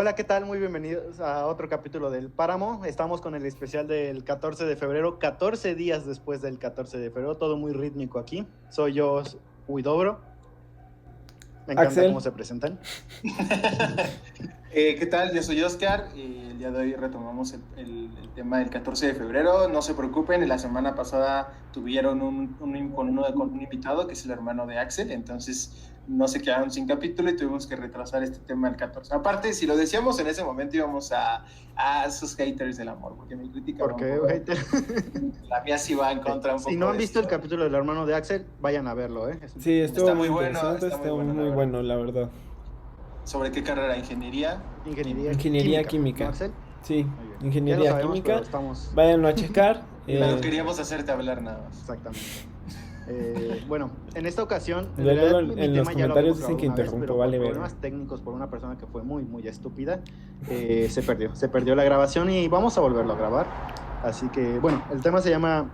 Hola, ¿qué tal? Muy bienvenidos a otro capítulo del Páramo. Estamos con el especial del 14 de febrero, 14 días después del 14 de febrero, todo muy rítmico aquí. Soy yo, Huidobro. Me encanta Axel. cómo se presentan. ¿Qué tal? Yo soy Oscar y el día de hoy retomamos el tema del 14 de febrero. No se preocupen, la semana pasada tuvieron con un invitado que es el hermano de Axel, entonces no se quedaron sin capítulo y tuvimos que retrasar este tema al 14. Aparte, si lo decíamos en ese momento íbamos a esos haters del amor, porque mi crítica ¿Por qué, hater? La mía sí va en contra un poco. Si no han visto el capítulo del hermano de Axel, vayan a verlo, ¿eh? Sí, está muy bueno, estuvo muy bueno, la verdad. ¿Sobre qué carrera? ¿Ingeniería? Ingeniería química. ¿No, Axel? Sí, ingeniería sabemos, química. Estamos... Váyanlo a checar. Pero queríamos hacerte hablar nada más. Exactamente. Bueno, en esta ocasión en los comentarios dicen que interrumpo, vale, por problemas técnicos, por una persona que fue muy estúpida, se perdió la grabación y vamos a volverlo a grabar. Así que bueno, el tema se llama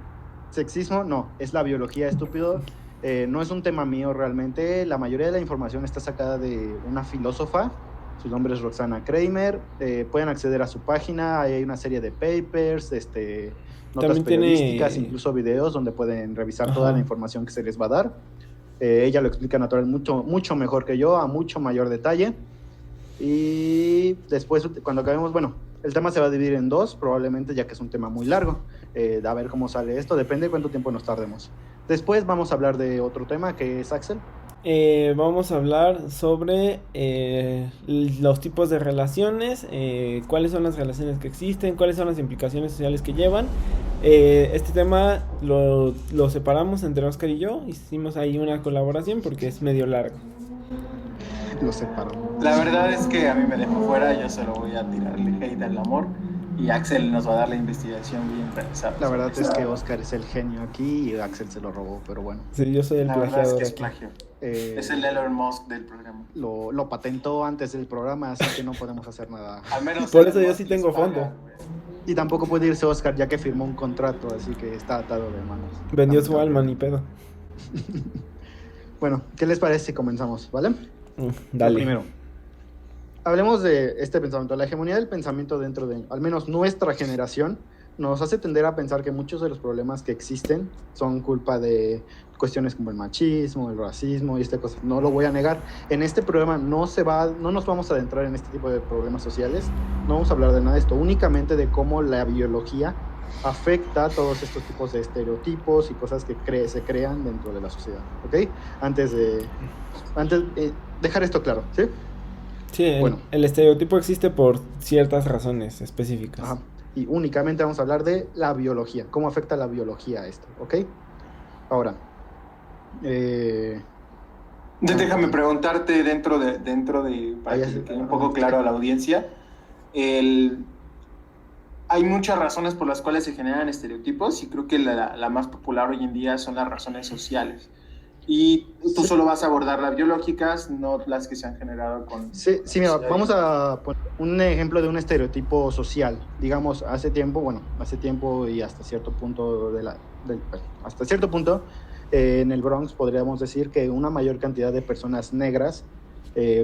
sexismo, no, es la biología, estúpido. No es un tema mío realmente, la mayoría de la información está sacada de una filósofa, su nombre es Roxana Kramer. Pueden acceder a su página, hay una serie de papers, notas también periodísticas, incluso videos donde pueden revisar toda la información que se les va a dar. Ella lo explica natural mucho mejor que yo, a mucho mayor detalle. Y después, cuando acabemos, bueno, el tema se va a dividir en dos, probablemente, ya que es un tema muy largo. A ver cómo sale esto, depende de cuánto tiempo nos tardemos. Después vamos a hablar de otro tema, que es Axel. Vamos a hablar sobre los tipos de relaciones, cuáles son las relaciones que existen, cuáles son las implicaciones sociales que llevan. Este tema lo separamos entre Oscar y yo, hicimos ahí una colaboración porque es medio largo. Lo separamos. La verdad es que a mí me dejó fuera, yo solo voy a tirarle hate al amor y Axel nos va a dar la investigación bien realizada. La verdad es que Oscar es el genio aquí y Axel se lo robó, pero bueno. Sí, yo soy el plagiador. Es plagio. Es el Elon Musk del programa. Lo patentó antes del programa, así que no podemos hacer nada. Al menos por eso yo sí tengo fondo. Y tampoco puede irse Oscar ya que firmó un contrato, así que está atado de manos. Vendió su alma, ni pedo. Bueno, ¿qué les parece si comenzamos, vale? Dale. Lo primero, hablemos de este pensamiento. La hegemonía del pensamiento dentro de, al menos nuestra generación, nos hace tender a pensar que muchos de los problemas que existen son culpa de cuestiones como el machismo, el racismo y esta cosa. No lo voy a negar. En este programa no nos vamos a adentrar en este tipo de problemas sociales. No vamos a hablar de nada de esto, únicamente de cómo la biología afecta todos estos tipos de estereotipos y cosas que se crean dentro de la sociedad, ¿ok? Antes dejar esto claro, ¿sí? Sí, bueno. El estereotipo existe por ciertas razones específicas. Ajá. Y únicamente vamos a hablar de la biología, cómo afecta la biología a esto, ¿ok? Ahora, déjame preguntarte dentro de para que quede un poco claro a la audiencia, hay muchas razones por las cuales se generan estereotipos y creo que la más popular hoy en día son las razones sociales. Y tú solo vas a abordar las biológicas, no las que se han generado con... Sí, mira, vamos a poner un ejemplo de un estereotipo social. Digamos, hace tiempo y hasta cierto punto en el Bronx podríamos decir que una mayor cantidad de personas negras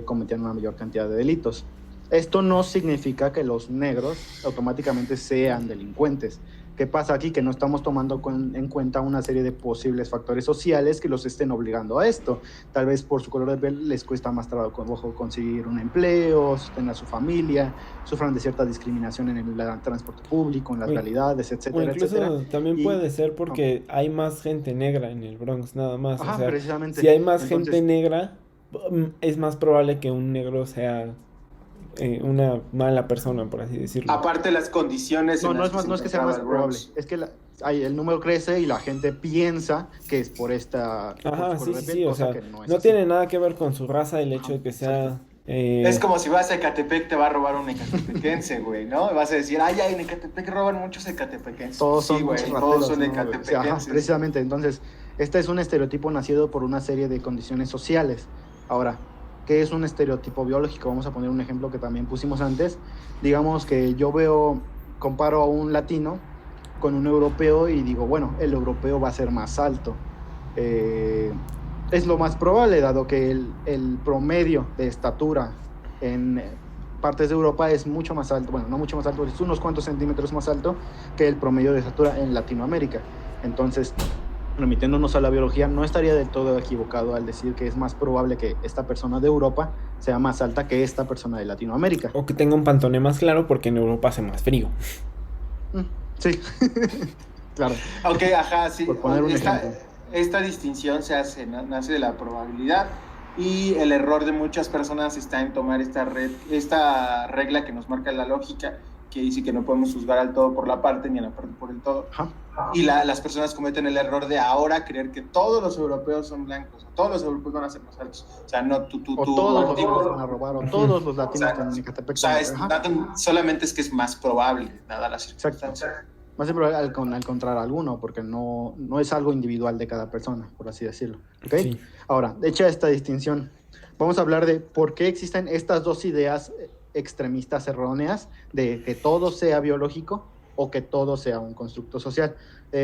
cometían una mayor cantidad de delitos. Esto no significa que los negros automáticamente sean delincuentes. ¿Qué pasa aquí? Que no estamos tomando en cuenta una serie de posibles factores sociales que los estén obligando a esto. Tal vez por su color de piel les cuesta más trabajo conseguir un empleo, sostener a su familia, sufran de cierta discriminación en el transporte público, en las realidades, etcétera, o incluso etcétera. También puede ser porque hay más gente negra en el Bronx, nada más. Ajá, o sea, precisamente. Si hay más gente negra, es más probable que un negro sea... una mala persona, por así decirlo. Aparte las condiciones... No es que sea más probable, es que el número crece y la gente piensa que es por esta... Ajá, sí, o sea, no así. tiene nada que ver con su raza el hecho de que sea... Es como si vas a Ecatepec, te va a robar un ecatepequense, güey, ¿no? Vas a decir, en Ecatepec roban muchos ecatepequenses. Todos son ecatepequenses. Ajá, precisamente, entonces, este es un estereotipo nacido por una serie de condiciones sociales. Ahora, ¿qué es un estereotipo biológico? Vamos a poner un ejemplo que también pusimos antes. Digamos que yo comparo a un latino con un europeo y digo, bueno, el europeo va a ser más alto. Es lo más probable, dado que el promedio de estatura en partes de Europa es mucho más alto, bueno, no mucho más alto, es unos cuantos centímetros más alto que el promedio de estatura en Latinoamérica. Entonces, remitiéndonos a la biología, no estaría del todo equivocado al decir que es más probable que esta persona de Europa sea más alta que esta persona de Latinoamérica. O que tenga un pantone más claro porque en Europa hace más frío. Sí, claro. Ok, ajá, sí. Por poner un ejemplo. Esta distinción nace de la probabilidad, y el error de muchas personas está en tomar esta regla que nos marca la lógica, que dice que no podemos juzgar al todo por la parte ni a la parte por el todo. Ajá. Y las personas cometen el error de ahora creer que todos los europeos son blancos, o todos los europeos van a ser más altos. O sea, no tú todos los blancos van a robar, o todos los latinos en Ecatepec. O sea, solamente es que es más probable, dada la circunstancia. Exacto. Más probable al encontrar alguno, porque no es algo individual de cada persona, por así decirlo. ¿Okay? Sí. Ahora, hecha esta distinción, vamos a hablar de por qué existen estas dos ideas extremistas erróneas de que todo sea biológico o que todo sea un constructo social.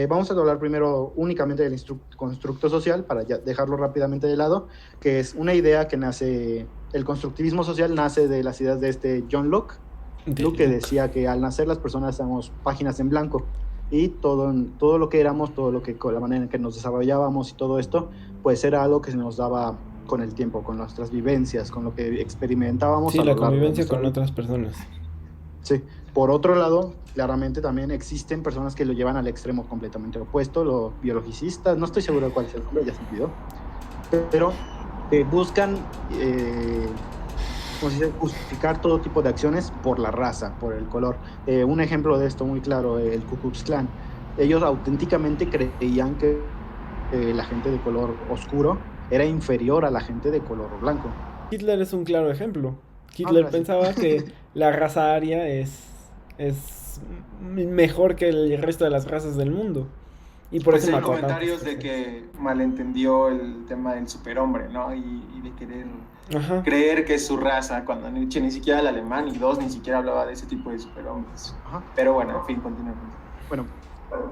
Vamos a hablar primero únicamente del constructo social, para ya dejarlo rápidamente de lado, que es una idea que nace, el constructivismo social nace de las ideas de John Locke, que decía que al nacer las personas éramos páginas en blanco, y todo lo que éramos, con la manera en que nos desarrollábamos y todo esto, pues era algo que se nos daba con el tiempo, con nuestras vivencias, con lo que experimentábamos. Sí, la convivencia con otras personas. Sí. Por otro lado, claramente también existen personas que lo llevan al extremo completamente opuesto, los biologicistas, no estoy seguro de cuál es el nombre, ya se olvidó, pero buscan justificar todo tipo de acciones por la raza, por el color. Un ejemplo de esto muy claro, el Ku Klux Klan. Ellos auténticamente creían que la gente de color oscuro era inferior a la gente de color blanco. Hitler es un claro ejemplo. Hitler pensaba que la raza aria es mejor que el resto de las razas del mundo. Y por eso hay comentarios de que malentendió el tema del superhombre, ¿no? Y de querer creer que es su raza, cuando Nietzsche ni siquiera el alemán, y ni siquiera hablaba de ese tipo de superhombres. Ajá. Pero bueno, en fin, continuemos.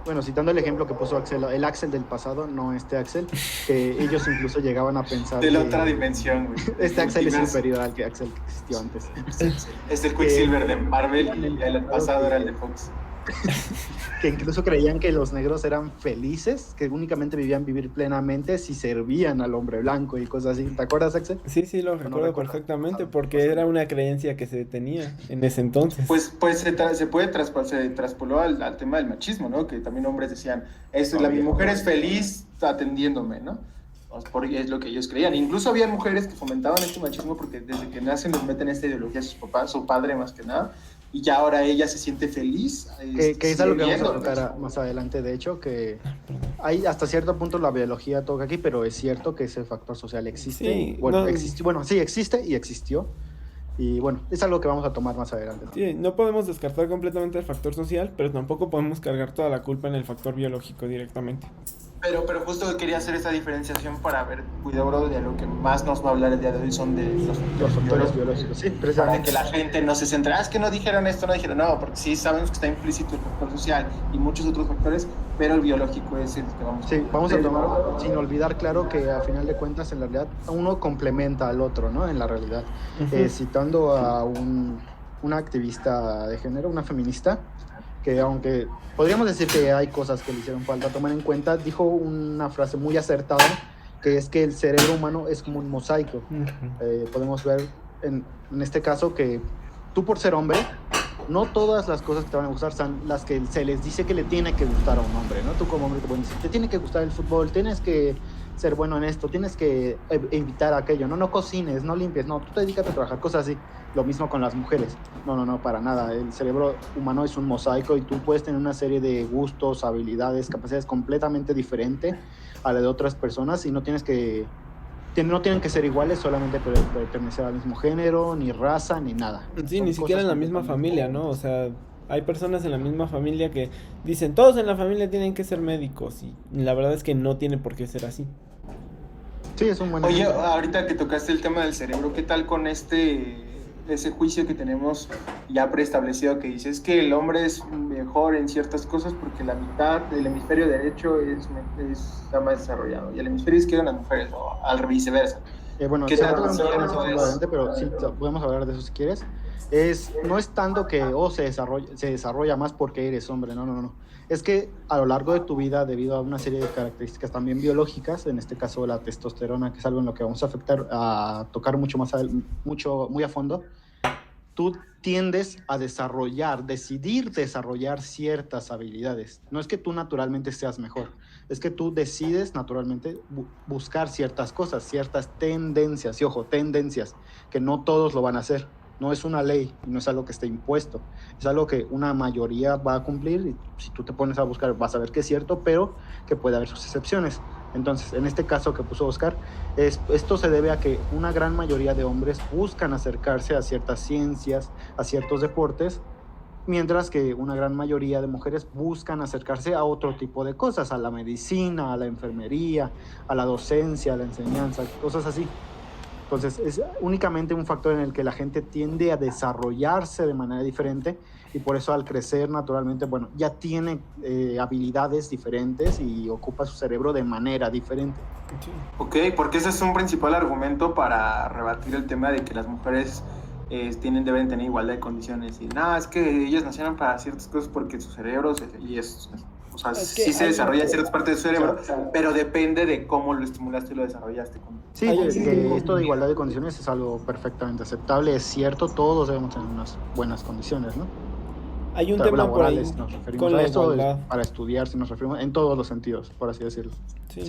Bueno, citando el ejemplo que puso Axel, el Axel del pasado, no este Axel, que ellos incluso llegaban a pensar de la otra dimensión, güey. Este Axel es superior al Axel que existió antes. Es el Quicksilver de Marvel, y el pasado era el de Fox. Que incluso creían que los negros eran felices, que únicamente vivir plenamente si servían al hombre blanco y cosas así. ¿Te acuerdas, Axel? Sí, lo recuerdo perfectamente, porque era una creencia que se tenía en ese entonces. Pues se traspoló al tema del machismo, ¿no? Que también hombres decían, mi mujer es feliz atendiéndome, ¿no? Porque es lo que ellos creían. Incluso había mujeres que fomentaban este machismo porque desde que nacen les meten esta ideología a sus papás, su padre más que nada, y ya ahora ella se siente feliz. Que es algo que vamos a tocar más adelante, de hecho, que hay hasta cierto punto la biología toca aquí, pero es cierto que ese factor social existe. Sí, existe y existió. Y bueno, es algo que vamos a tomar más adelante, ¿no? Sí, no podemos descartar completamente el factor social, pero tampoco podemos cargar toda la culpa en el factor biológico directamente. Pero justo quería hacer esa diferenciación para ver, cuidado, de lo que más nos va a hablar el día de hoy son de los factores biológicos. Sí, para que la gente no se centre, es que no dijeron esto, no, porque sí sabemos que está implícito el factor social y muchos otros factores, pero el biológico es el que vamos a tomar, sin olvidar, claro, que a final de cuentas, en realidad, uno complementa al otro, ¿no? En la realidad. Citando a una activista de género, una feminista, que aunque podríamos decir que hay cosas que le hicieron falta tomar en cuenta, dijo una frase muy acertada, que es que el cerebro humano es como un mosaico. Podemos ver en este caso que tú, por ser hombre, no todas las cosas que te van a gustar son las que se les dice que le tiene que gustar a un hombre, ¿no? Tú como hombre te pueden decir, te tiene que gustar el fútbol, tienes que ser bueno en esto, tienes que evitar aquello, no cocines, no limpies, no, tú te dedicas a trabajar, cosas así. Lo mismo con las mujeres. No, para nada. El cerebro humano es un mosaico y tú puedes tener una serie de gustos, habilidades, capacidades completamente diferentes a la de otras personas, y no tienen que ser iguales solamente por pertenecer al mismo género, ni raza, ni nada. Sí, ni siquiera en la misma familia, ¿no? O sea, hay personas en la misma familia que dicen, todos en la familia tienen que ser médicos, y la verdad es que no tiene por qué ser así. Sí, es un buen ejemplo. Oye, ahorita que tocaste el tema del cerebro, ¿qué tal con ese juicio que tenemos ya preestablecido que dice es que el hombre es mejor en ciertas cosas porque la mitad del hemisferio derecho está más desarrollado y el hemisferio izquierdo en las mujeres, o al viceversa? Bueno, pero sí, podemos hablar de eso si quieres. No es tanto que se desarrolla más porque eres hombre, no. Es que a lo largo de tu vida, debido a una serie de características también biológicas, en este caso la testosterona, que es algo en lo que vamos a tocar muy a fondo, tú tiendes a decidir desarrollar ciertas habilidades. No es que tú naturalmente seas mejor, es que tú decides naturalmente buscar ciertas cosas, ciertas tendencias, y ojo, tendencias, que no todos lo van a hacer. No es una ley, no es algo que esté impuesto, es algo que una mayoría va a cumplir, y si tú te pones a buscar vas a ver que es cierto, pero que puede haber sus excepciones. Entonces, en este caso que puso Oscar, esto se debe a que una gran mayoría de hombres buscan acercarse a ciertas ciencias, a ciertos deportes, mientras que una gran mayoría de mujeres buscan acercarse a otro tipo de cosas, a la medicina, a la enfermería, a la docencia, a la enseñanza, cosas así. Entonces, es únicamente un factor en el que la gente tiende a desarrollarse de manera diferente, y por eso al crecer naturalmente, bueno, ya tiene habilidades diferentes y ocupa su cerebro de manera diferente. Sí. Ok, porque ese es un principal argumento para rebatir el tema de que las mujeres deben tener igualdad de condiciones. Y nada, es que ellas nacieron para ciertas cosas porque su cerebro o sea, sí se desarrolla en ciertas partes de su cerebro, pero depende de cómo lo estimulaste y lo desarrollaste. Sí, esto de igualdad de condiciones es algo perfectamente aceptable, es cierto, todos debemos tener unas buenas condiciones, ¿no? Hay un tema por ahí nos referimos a esto para estudiar, si nos referimos en todos los sentidos, por así decirlo. Sí.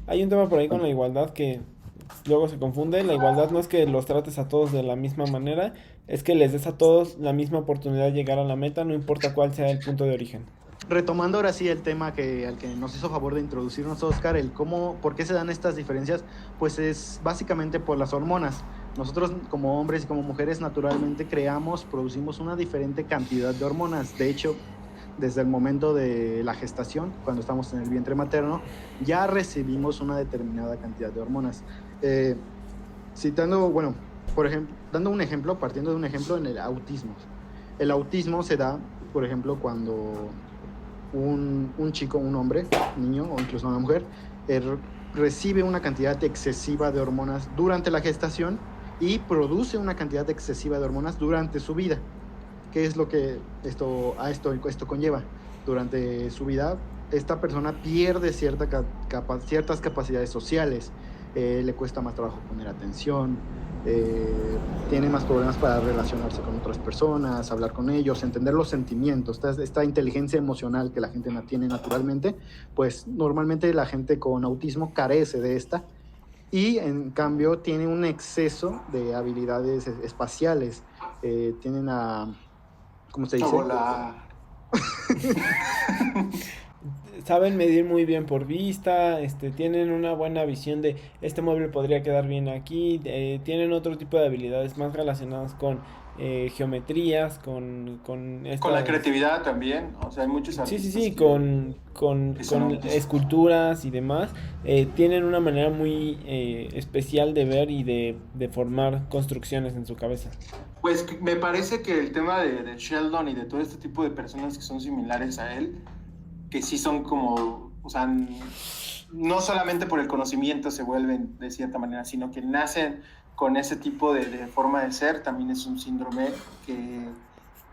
Hay un tema por ahí con la igualdad que luego se confunde. La igualdad no es que los trates a todos de la misma manera, es que les des a todos la misma oportunidad de llegar a la meta, no importa cuál sea el punto de origen. Retomando ahora sí el tema al que nos hizo favor de introducirnos Oscar, por qué se dan estas diferencias, pues es básicamente por las hormonas. Nosotros como hombres y como mujeres naturalmente producimos una diferente cantidad de hormonas. De hecho, desde el momento de la gestación, cuando estamos en el vientre materno, ya recibimos una determinada cantidad de hormonas. Dando un ejemplo, partiendo de un ejemplo en el autismo. El autismo se da, por ejemplo, cuando un chico, un hombre, niño o incluso una mujer, recibe una cantidad excesiva de hormonas durante la gestación y produce una cantidad excesiva de hormonas durante su vida. ¿Qué es lo que esto conlleva? Durante su vida, esta persona pierde ciertas capacidades sociales, le cuesta más trabajo poner atención, tiene más problemas para relacionarse con otras personas, hablar con ellos, entender los sentimientos, esta inteligencia emocional que la gente tiene naturalmente, pues normalmente la gente con autismo carece de esta, y en cambio tiene un exceso de habilidades espaciales, tienen ¿cómo se dice? Hola. Saben medir muy bien por vista, tienen una buena visión de este mueble podría quedar bien aquí, tienen otro tipo de habilidades más relacionadas con geometrías, con la creatividad también, o sea, hay muchos artistas. Sí, con esculturas y demás, tienen una manera muy especial de ver y de formar construcciones en su cabeza. Pues me parece que el tema de Sheldon y de todo este tipo de personas que son similares a él, que sí son como, o sea, no solamente por el conocimiento se vuelven de cierta manera, sino que nacen con ese tipo de forma de ser, también es un síndrome que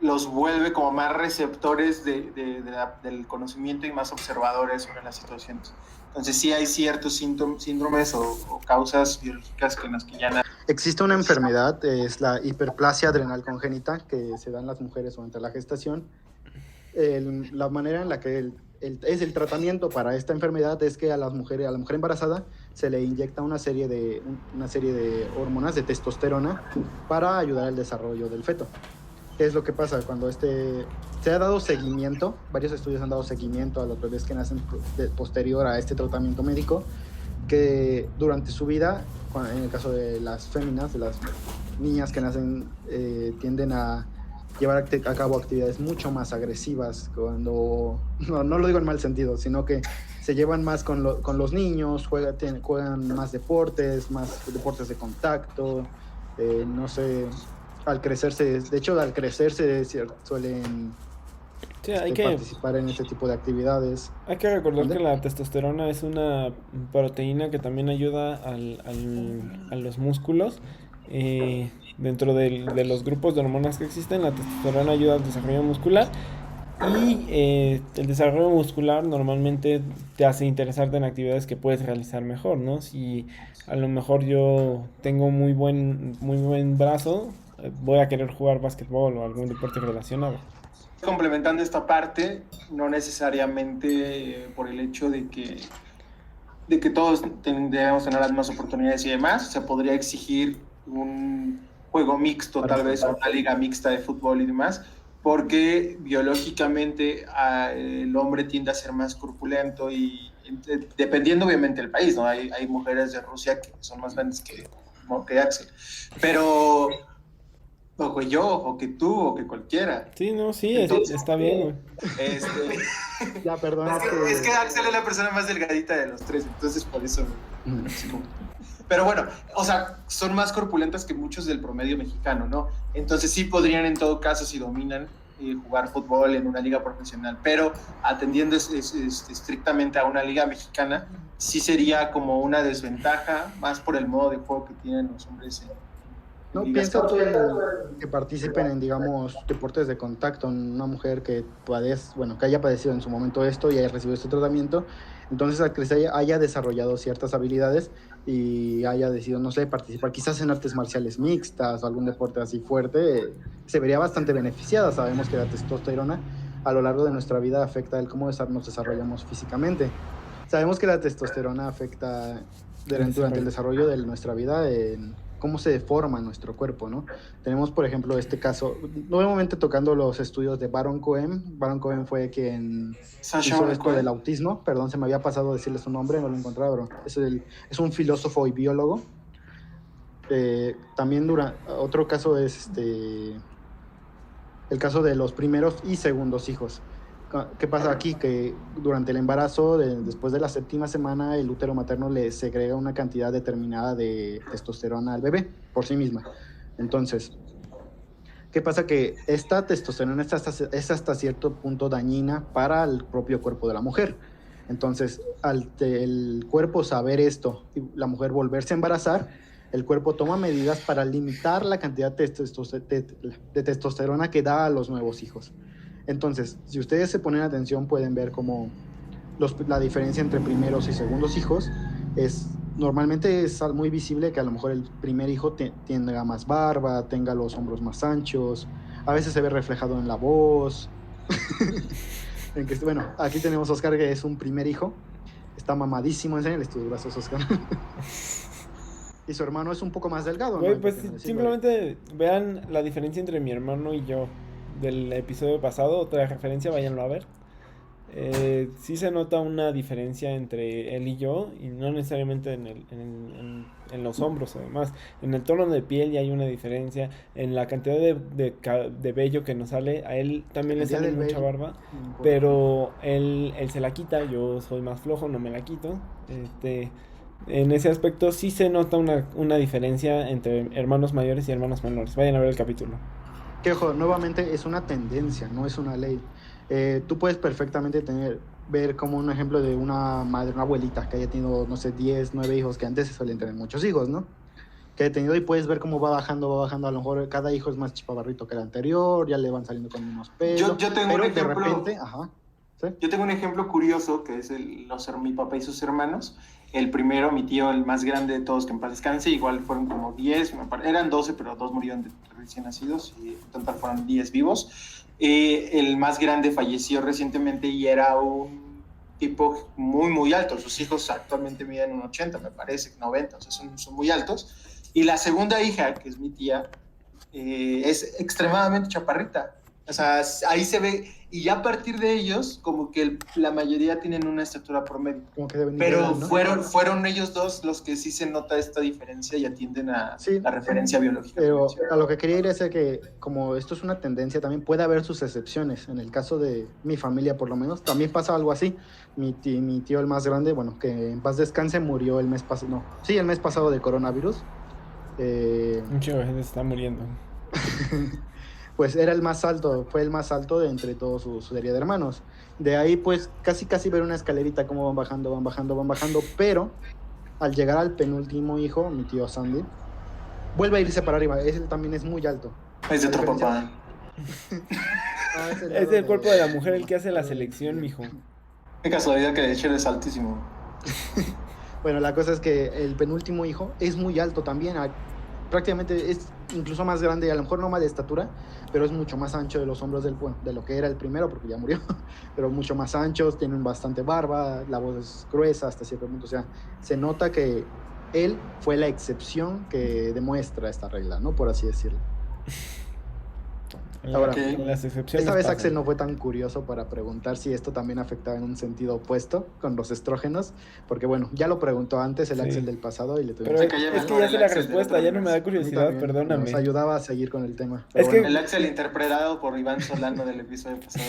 los vuelve como más receptores del conocimiento y más observadores sobre las situaciones. Entonces sí hay ciertos síndromes o causas biológicas en las que ya existe una enfermedad, es la hiperplasia adrenal congénita, que se da en las mujeres durante la gestación. La manera en la que el tratamiento para esta enfermedad es que a la mujer embarazada se le inyecta una serie de hormonas de testosterona para ayudar al desarrollo del feto. ¿Qué es lo que pasa? Cuando se ha dado seguimiento, varios estudios han dado seguimiento a los bebés que nacen posterior a este tratamiento médico, que durante su vida, en el caso de las féminas, de las niñas que nacen, tienden a llevar a cabo actividades mucho más agresivas, no lo digo en mal sentido, sino que se llevan más con los niños, juegan más deportes de contacto, no sé, al crecerse suelen participar en este tipo de actividades. Hay que recordar que la testosterona es una proteína que también ayuda a los músculos Dentro de los grupos de hormonas que existen, la testosterona ayuda al desarrollo muscular y el desarrollo muscular normalmente te hace interesarte en actividades que puedes realizar mejor, ¿no? Si a lo mejor yo tengo muy buen brazo, voy a querer jugar básquetbol o algún deporte relacionado. Complementando esta parte, no necesariamente por el hecho de que todos debemos tener las mismas oportunidades y demás, se podría exigir un juego mixto, tal vez, o una liga mixta de fútbol y demás, porque biológicamente el hombre tiende a ser más corpulento y dependiendo obviamente del país, ¿no? Hay mujeres de Rusia que son más grandes que Axel, pero o que yo, o que tú, o que cualquiera. Sí, no, sí, entonces, está bien, güey. Ya, perdón. Es que Axel es la persona más delgadita de los tres, entonces por eso. Pero bueno, o sea, son más corpulentas que muchos del promedio mexicano, ¿no? Entonces sí podrían en todo caso, si dominan, jugar fútbol en una liga profesional, pero atendiendo estrictamente a una liga mexicana, sí sería como una desventaja, más por el modo de juego que tienen los hombres no pienso que participen en, digamos, deportes de contacto. Una mujer que haya padecido en su momento esto y haya recibido este tratamiento, entonces a que se haya desarrollado ciertas habilidades y haya decidido, no sé, participar quizás en artes marciales mixtas o algún deporte así fuerte, se vería bastante beneficiada. Sabemos que la testosterona a lo largo de nuestra vida afecta el cómo nos desarrollamos físicamente. Sabemos que la testosterona afecta durante el desarrollo de nuestra vida en cómo se deforma nuestro cuerpo, ¿no? Tenemos, por ejemplo, este caso, nuevamente tocando los estudios de Baron Cohen. Baron Cohen fue quien hizo esto del autismo. Perdón, se me había pasado decirle su nombre, no lo encontraba. Es un filósofo y biólogo. También otro caso es el caso de los primeros y segundos hijos. ¿Qué pasa aquí? Que durante el embarazo, después de la 7ª semana, el útero materno le segrega una cantidad determinada de testosterona al bebé por sí misma. Entonces, ¿qué pasa? Que esta testosterona es hasta cierto punto dañina para el propio cuerpo de la mujer. Entonces, al el cuerpo saber esto y la mujer volverse a embarazar, el cuerpo toma medidas para limitar la cantidad de testosterona que da a los nuevos hijos. Entonces, si ustedes se ponen atención, pueden ver cómo la diferencia entre primeros y segundos hijos normalmente es muy visible, que a lo mejor el primer hijo tenga más barba, tenga los hombros más anchos, a veces se ve reflejado en la voz. Bueno, aquí tenemos a Oscar, que es un primer hijo, está mamadísimo, enséñales tus brazos, Oscar. Y su hermano es un poco más delgado, Güey, ¿no? pues simplemente vean la diferencia entre mi hermano y yo del episodio pasado, otra referencia, váyanlo a ver. Sí se nota una diferencia entre él y yo, y no necesariamente en los hombros, además. En el tono de piel ya hay una diferencia, en la cantidad de vello que nos sale. A él también le sale mucha barba, pero él se la quita, yo soy más flojo, no me la quito. En ese aspecto sí se nota una diferencia entre hermanos mayores y hermanos menores. Vayan a ver el capítulo. Que ojo, nuevamente es una tendencia, no es una ley. Tú puedes perfectamente ver como un ejemplo de una madre, una abuelita que haya tenido, no sé, 10, 9 hijos, que antes se suelen tener muchos hijos, ¿no? Que haya tenido, y puedes ver cómo va bajando, a lo mejor cada hijo es más chaparrito que el anterior, ya le van saliendo con unos pelos. Yo tengo un ejemplo, de repente, ¿sí? Yo tengo un ejemplo curioso, que es mi papá y sus hermanos. El primero, mi tío, el más grande de todos, que en paz descanse, igual fueron como 10, eran 12, pero 2 murieron de recién nacidos, y en total fueron 10 vivos. El más grande falleció recientemente y era un tipo muy, muy alto. Sus hijos actualmente miden un 80, me parece, 90, o sea, son muy altos. Y la segunda hija, que es mi tía, es extremadamente chaparrita. O sea, ahí se ve, y ya a partir de ellos, como que la mayoría tienen una estatura promedio. Como que deben pero nivel, ¿no? fueron ellos dos los que sí se nota esta diferencia y atienden a la referencia biológica. Pero a lo que quería ir es que, como esto es una tendencia, también puede haber sus excepciones. En el caso de mi familia, por lo menos, también pasa algo así. Mi tío, el más grande, bueno, que en paz descanse, murió el mes pasado de coronavirus. Un chico de gente se está muriendo. Pues fue el más alto de entre todos su serie de hermanos. De ahí, pues, casi ver una escalerita, cómo van bajando, pero al llegar al penúltimo hijo, mi tío Sandy, Vuelve a irse para arriba, ese también es muy alto. Es de otro papá. No, es Es el cuerpo de la mujer el que hace la selección, mijo. Qué casualidad que de hecho es altísimo. Bueno, la cosa es que el penúltimo hijo es muy alto también. Prácticamente es incluso más grande, a lo mejor no más de estatura, pero es mucho más ancho de los hombros de lo que era el primero, porque ya murió, pero mucho más anchos, tienen bastante barba, la voz es gruesa hasta cierto punto. O sea, se nota que él fue la excepción que demuestra esta regla, ¿no? Por así decirlo. Ahora, Las excepciones esta vez pasan. Axel no fue tan curioso para preguntar si esto también afectaba en un sentido opuesto con los estrógenos, porque bueno, ya lo preguntó antes el Sí. Axel del pasado y le Pero tuvimos Se cayó es que mejor ya el sé la Axel del respuesta, otro ya no me da universo. A mí curiosidad, también, perdóname. nos ayudaba a seguir con el tema. Es Pero que- bueno, El Axel interpretado por Iván Solano del episodio pasado.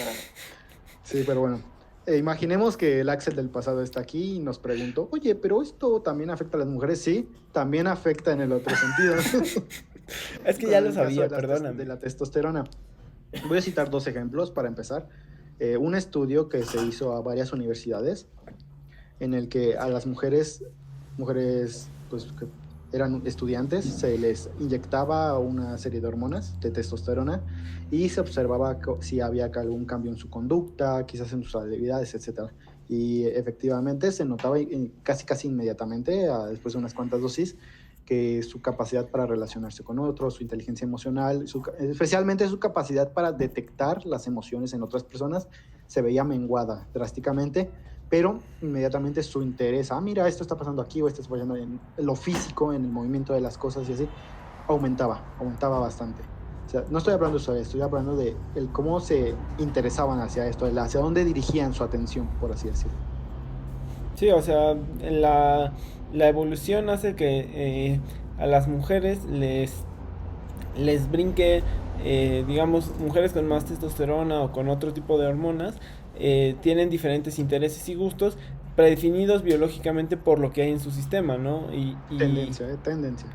sí, pero bueno. Imaginemos que el Axel del pasado está aquí y nos preguntó, oye, pero esto también afecta a las mujeres. Sí, también afecta en el otro sentido. Es que Con ya el lo caso sabía, de perdóname. de la testosterona. Voy a citar dos ejemplos para empezar. Un estudio que se hizo a varias universidades en el que a las mujeres pues, que eran estudiantes, se les inyectaba una serie de hormonas de testosterona y se observaba si había algún cambio en su conducta, quizás en sus habilidades, etc. Y efectivamente se notaba casi inmediatamente, después de unas cuantas dosis, que su capacidad para relacionarse con otros, su inteligencia emocional, especialmente su capacidad para detectar las emociones en otras personas, se veía menguada drásticamente, pero inmediatamente su interés, mira, esto está pasando aquí o esto está pasando en lo físico, en el movimiento de las cosas y así, aumentaba bastante. O sea, no estoy hablando de eso, estoy hablando de cómo se interesaban hacia esto, hacia dónde dirigían su atención, por así decirlo. Sí, o sea, la evolución hace que a las mujeres les brinque, digamos, mujeres con más testosterona o con otro tipo de hormonas, tienen diferentes intereses y gustos predefinidos biológicamente por lo que hay en su sistema, ¿no? Tendencia.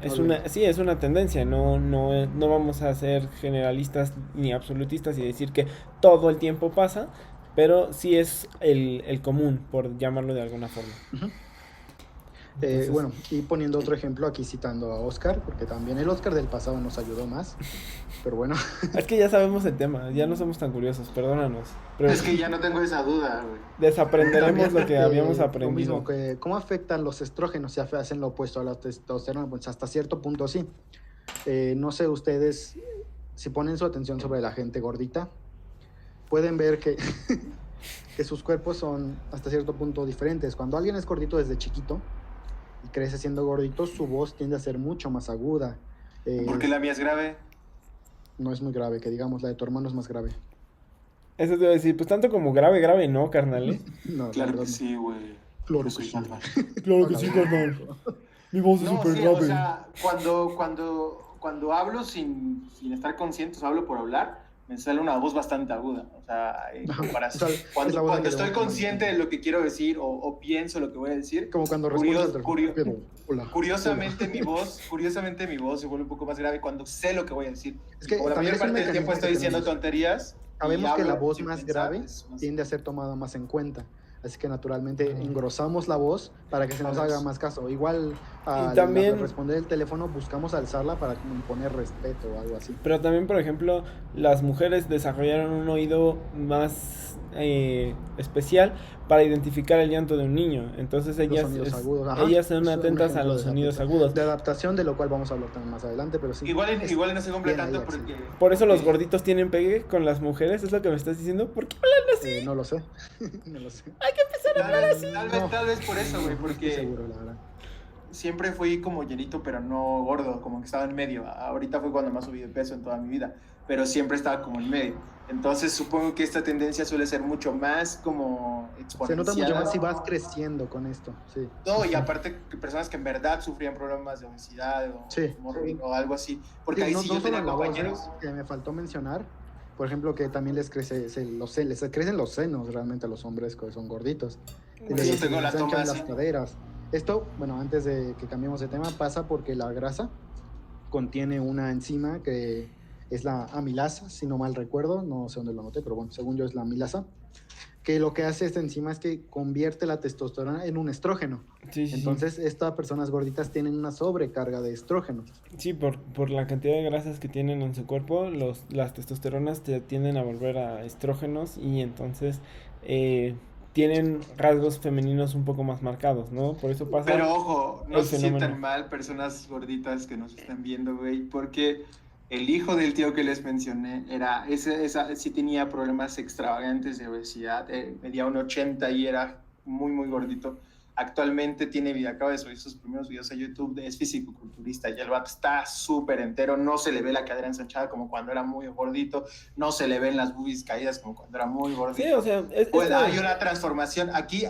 Es una tendencia, no vamos a ser generalistas ni absolutistas y decir que todo el tiempo pasa, pero sí es el común, por llamarlo de alguna forma. Uh-huh. Entonces, bueno, y poniendo otro ejemplo aquí citando a Oscar, porque también el Oscar del pasado nos ayudó más, pero bueno. es que ya sabemos el tema, ya no somos tan curiosos, perdónanos. Pero Es que ya no tengo esa duda, güey. desaprenderemos lo que habíamos Lo aprendido. mismo, que cómo afectan los estrógenos, si hacen lo opuesto a la testosterona, pues hasta cierto punto sí. No sé ustedes, si ponen su atención sobre la gente gordita, pueden ver que, que sus cuerpos son hasta cierto punto diferentes. Cuando alguien es gordito desde chiquito y crece siendo gordito, su voz tiende a ser mucho más aguda. Porque la mía es grave. No es muy grave, que digamos, la de tu hermano es más grave. Eso te iba a decir, pues tanto como grave no, carnal, ¿eh? No, Claro la que verdad, sí, güey. Claro Yo que soy sí. Batman. Claro que sí, carnal. Mi voz No, sí, o sea, cuando hablo sin estar consciente, o sea, hablo por hablar, me sale una voz bastante aguda. O sea, en comparación. Es la voz Cuando que estoy debemos consciente de lo que quiero decir o pienso lo que voy a decir, como cuando respondes al teléfono. Hola, curiosamente mi voz se vuelve un poco más grave cuando sé lo que voy a decir. Es que Como la también mayor es un parte del tiempo mecanismo estoy que diciendo tenemos. tonterías. Sabemos que la voz sin más pensar, grave es más- tiende a ser tomada más en cuenta. Así que naturalmente engrosamos la voz para que se nos haga más caso. Igual al también- responder el teléfono buscamos alzarla para imponer respeto o algo así. Pero también, por ejemplo, las mujeres desarrollaron un oído más especial para identificar el llanto de un niño. Entonces ellas, sonidos agudos, ajá. ellas son Es un atentas a ejemplo los de sonidos adaptación. agudos. De adaptación, de lo cual vamos a hablar también más adelante, pero sí. Igual no se cumple bien ahí, tanto Axel. porque... Por eso los gorditos tienen pegue con las mujeres, ¿es lo que me estás diciendo? ¿Por qué hablan así? No lo sé. No lo sé. Hay que empezar a hablar así. Tal vez por eso, güey, No estoy porque seguro, la verdad. siempre fui como llenito, pero no gordo, como que estaba en medio. Ahorita fue cuando más subí de peso en toda mi vida, pero siempre estaba como en medio. Entonces supongo que esta tendencia suele ser mucho más como Se exponencial. nota mucho más si vas creciendo con esto, sí. No, y aparte que personas que en verdad sufrían problemas de obesidad Sí. o algo así, porque Sí, ahí no, sí no yo solo tenía en la voz, compañeros. que me faltó mencionar, por ejemplo, que también les crecen los senos realmente a los hombres que son gorditos. Y Por les eso tengo la ensanchan toma las así. caderas. Esto, bueno, antes de que cambiemos de tema, pasa porque la grasa contiene una enzima que es la amilasa, si no mal recuerdo, no sé dónde lo anoté, pero bueno, según yo es la amilasa, que lo que hace esta enzima es que convierte la testosterona en un estrógeno. Sí, sí, Entonces, estas personas gorditas tienen una sobrecarga de estrógeno. sí, por la cantidad de grasas que tienen en su cuerpo, las testosteronas te tienden a volver a estrógenos y entonces tienen rasgos femeninos un poco más marcados, ¿no? Por eso pasa Pero ojo, no el se fenómeno. sientan mal personas gorditas que nos están viendo, güey, porque el hijo del tío que les mencioné sí tenía problemas extravagantes de obesidad, medía un 80 y era muy, muy gordito. Actualmente acaba de subir sus primeros videos a YouTube, es fisicoculturista y el vato está súper entero, no se le ve la cadera ensanchada como cuando era muy gordito, no se le ven las boobies caídas como cuando era muy gordito. Sí, o sea, Hay una transformación, aquí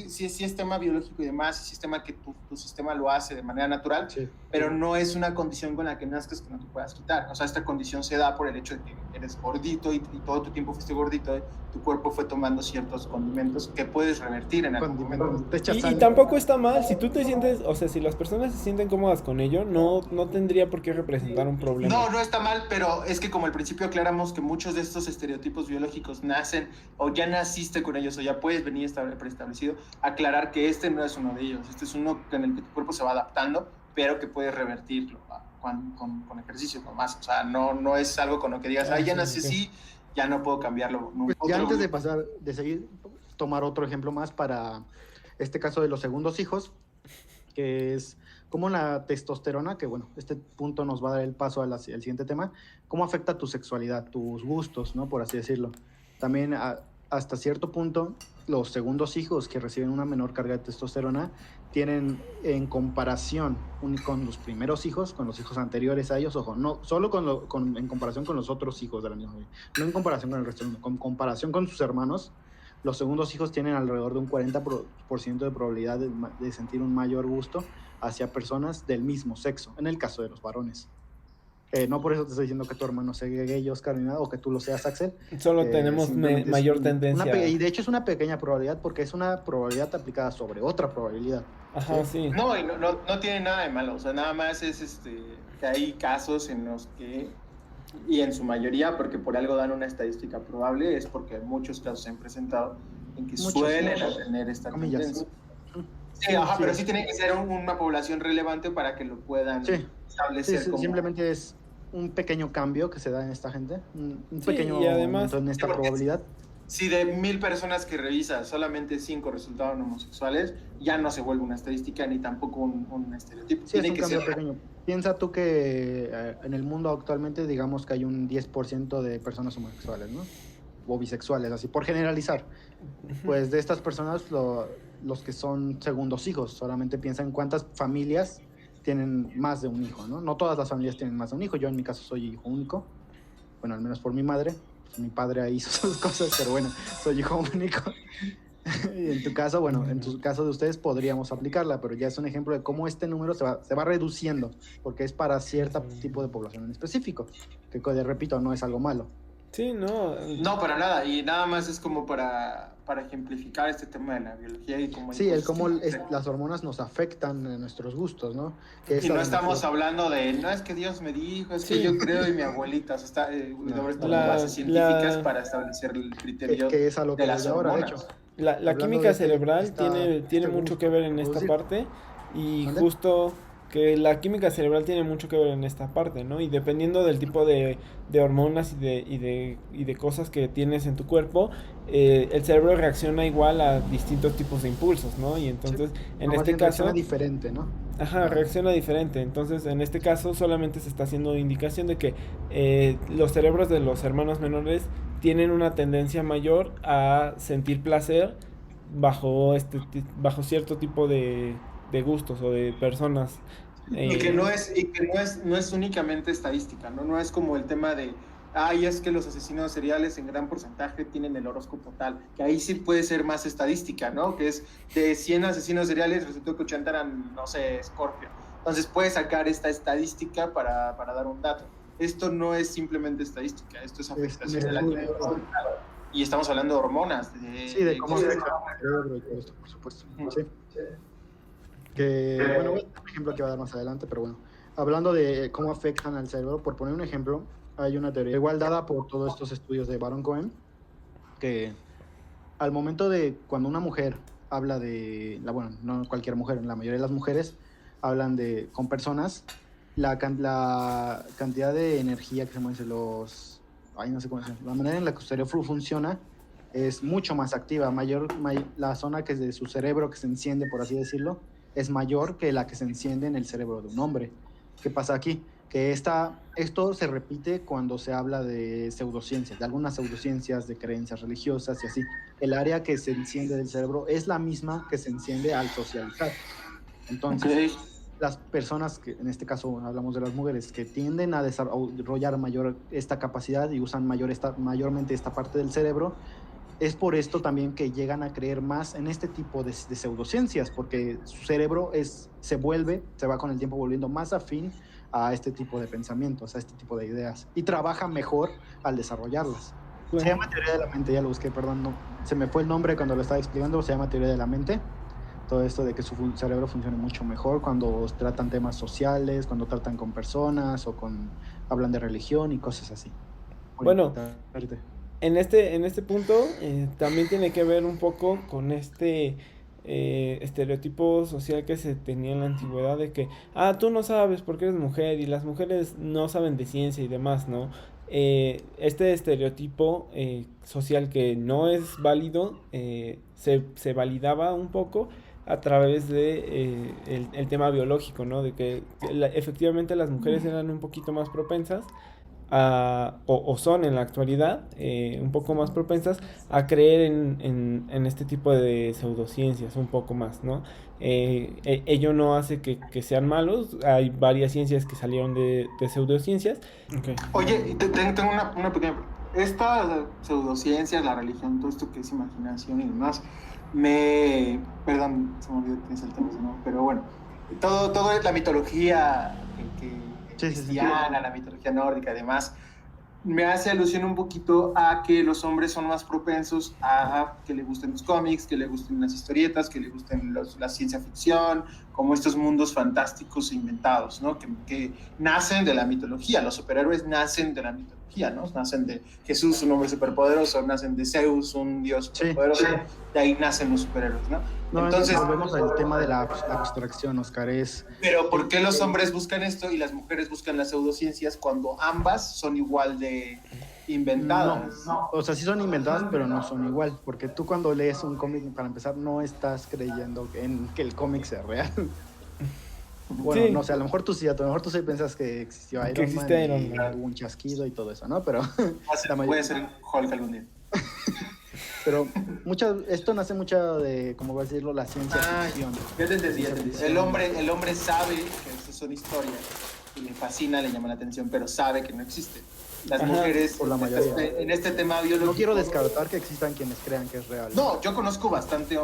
sí es tema biológico y demás, sí es tema que tu sistema lo hace de manera natural, Sí. pero no es una condición con la que nazcas que no te puedas quitar. O sea, esta condición se da por el hecho de que eres gordito y todo tu tiempo fuiste gordito, tu cuerpo fue tomando ciertos condimentos que puedes revertir en algún momento. Te echas y sal. tampoco está mal, si tú te sientes, o sea, si las personas se sienten cómodas con ello, no tendría por qué representar un problema. No está mal, pero es que como al principio aclaramos que muchos de estos estereotipos biológicos nacen o ya naciste con ellos o ya puedes venir preestablecido, aclarar que este no es uno de ellos, este es uno en el que tu cuerpo se va adaptando, pero que puedes revertirlo con ejercicio, con más. O sea, no es algo con lo que digas, ya nací así, ya no puedo cambiarlo. Pues ya antes de seguir, tomar otro ejemplo más para este caso de los segundos hijos, que es como la testosterona, que bueno, este punto nos va a dar el paso al siguiente tema, cómo afecta tu sexualidad, tus gustos, ¿no? Por así decirlo. También hasta cierto punto, los segundos hijos que reciben una menor carga de testosterona tienen en comparación con los primeros hijos, con los hijos anteriores a ellos, ojo, no solo en comparación con los otros hijos de la misma familia, no en comparación con el resto, con comparación con sus hermanos, los segundos hijos tienen alrededor de un 40% de probabilidad de sentir un mayor gusto hacia personas del mismo sexo, en el caso de los varones. No por eso te estoy diciendo que tu hermano sea gay, Oscar, ni nada, o que tú lo seas, Axel. Solo tenemos mayor tendencia. Y de hecho es una pequeña probabilidad porque es una probabilidad aplicada sobre otra probabilidad. Ajá, sí. No, y no tiene nada de malo, o sea, nada más es que hay casos en los que, y en su mayoría, porque por algo dan una estadística probable, es porque muchos casos se han presentado en que suelen tener esta tendencia. Sí, pero sí tiene que ser una población relevante para que lo puedan establecer. Sí, simplemente es un pequeño cambio que se da en esta gente, un pequeño y además, aumento en esta probabilidad. Si de 1000 personas que revisas, solamente 5 resultaron homosexuales, ya no se vuelve una estadística ni tampoco un estereotipo. Sí, tiene que ser pequeño. Piensa tú que en el mundo actualmente, digamos que hay un 10% de personas homosexuales, ¿no? O bisexuales, así, por generalizar. Pues de estas personas, los que son segundos hijos, solamente piensa en cuántas familias tienen más de un hijo, ¿no? No todas las familias tienen más de un hijo. Yo en mi caso soy hijo único, bueno, al menos por mi madre. Mi padre ahí hizo sus cosas, pero bueno, soy hijo único. Y en tu caso, bueno, en tu caso de ustedes podríamos aplicarla, pero ya es un ejemplo de cómo este número se va reduciendo, porque es para cierto tipo de población en específico, que repito, no es algo malo. Sí, no. No, para nada, y nada más es como para ejemplificar este tema de la biología y cómo... Sí, cómo las hormonas nos afectan en nuestros gustos, ¿no? Y no estamos hablando de, no, es que Dios me dijo, es que yo creo y mi abuelita, o sea, está bases científicas para establecer el criterio que es a lo que de las ahora, hormonas. de hecho. La química cerebral tiene mucho que ver en esta parte y justo que la química cerebral tiene mucho que ver en esta parte, ¿no? Y dependiendo del tipo de hormonas y de cosas que tienes en tu cuerpo, el cerebro reacciona igual a distintos tipos de impulsos, ¿no? Y entonces, en este caso... reacciona diferente, ¿no? Ajá, reacciona diferente. Entonces, en este caso, solamente se está haciendo indicación de que los cerebros de los hermanos menores tienen una tendencia mayor a sentir placer bajo cierto tipo de gustos o de personas. Y que no es únicamente estadística, ¿no? No es como el tema de, es que los asesinos seriales en gran porcentaje tienen el horóscopo tal, que ahí sí puede ser más estadística, ¿no? Que es de 100 asesinos seriales, resultó que 80 eran, no sé, Scorpio. Entonces puedes sacar esta estadística para dar un dato. Esto no es simplemente estadística, esto es afectación de la química. Y estamos hablando de hormonas. De cómo afecta el cerebro y todo esto, por supuesto. Sí. Bueno, voy a dar un ejemplo que va a dar más adelante, pero bueno, hablando de cómo afectan al cerebro, por poner un ejemplo, hay una teoría igual dada por todos estos estudios de Baron Cohen, que al momento de cuando una mujer habla bueno, no cualquier mujer, la mayoría de las mujeres hablan con personas, la cantidad de energía que se mueve no sé cómo decirlo, la manera en la que su cerebro funciona es mucho más activa, la zona que es de su cerebro que se enciende, por así decirlo, es mayor que la que se enciende en el cerebro de un hombre. ¿Qué pasa aquí? Que esto se repite cuando se habla de pseudociencias, de algunas pseudociencias, de creencias religiosas y así. El área que se enciende del cerebro es la misma que se enciende al socializar. Entonces, las personas, que en este caso hablamos de las mujeres, que tienden a desarrollar mayor esta capacidad y usan mayormente esta parte del cerebro, es por esto también que llegan a creer más en este tipo de pseudociencias, porque su cerebro se va con el tiempo volviendo más afín a este tipo de pensamientos, a este tipo de ideas, y trabaja mejor al desarrollarlas. Se llama teoría de la mente, ya lo busqué, perdón, no, se me fue el nombre cuando lo estaba explicando, se llama teoría de la mente. Todo esto de que su cerebro funcione mucho mejor cuando tratan temas sociales, cuando tratan con personas o hablan de religión y cosas así. Bueno, en este punto también tiene que ver un poco con este estereotipo social que se tenía en la antigüedad de que, tú no sabes porque eres mujer y las mujeres no saben de ciencia y demás, ¿no? Este estereotipo social que no es válido se validaba un poco a través de el tema biológico, ¿no? De que efectivamente las mujeres eran un poquito más propensas o son en la actualidad un poco más propensas a creer en este tipo de pseudociencias un poco más, ¿no? Ello no hace que sean malos, hay varias ciencias que salieron de pseudociencias. Okay. Oye, tengo una pequeña... Esta pseudociencia, la religión, todo esto que es imaginación y demás, perdón, se me olvidó que es el tema, ¿no? Pero bueno, todo es la mitología cristiana, la mitología nórdica y demás, me hace alusión un poquito a que los hombres son más propensos a que le gusten los cómics, que le gusten las historietas, que le gusten la ciencia ficción, como estos mundos fantásticos e inventados, ¿no? Que nacen de la mitología. Los superhéroes nacen de la mitología, ¿no? Nacen de Jesús, un hombre superpoderoso, nacen de Zeus, un dios superpoderoso, de ahí nacen los superhéroes, ¿no? Entonces volvemos al tema de la abstracción, Oscar. Pero ¿por qué los hombres buscan esto y las mujeres buscan las pseudociencias cuando ambas son igual de inventadas? No, o sea, sí son inventadas, pero no son igual, porque tú cuando lees un cómic, para empezar, no estás creyendo en que el cómic sea real. Bueno, sí. No sé, a lo mejor tú sí piensas que existió Iron Man y hubo un chasquido y todo eso, ¿no? Pero puede ser Hulk algún día. Pero esto nace mucho de, como voy a decirlo, la ciencia ficción. Ya te entendí. El hombre sabe que estas son historias y le fascina, le llama la atención, pero sabe que no existen. Las mujeres, por la mayoría, en este tema biológico... No quiero descartar que existan quienes crean que es real. No, yo conozco bastante...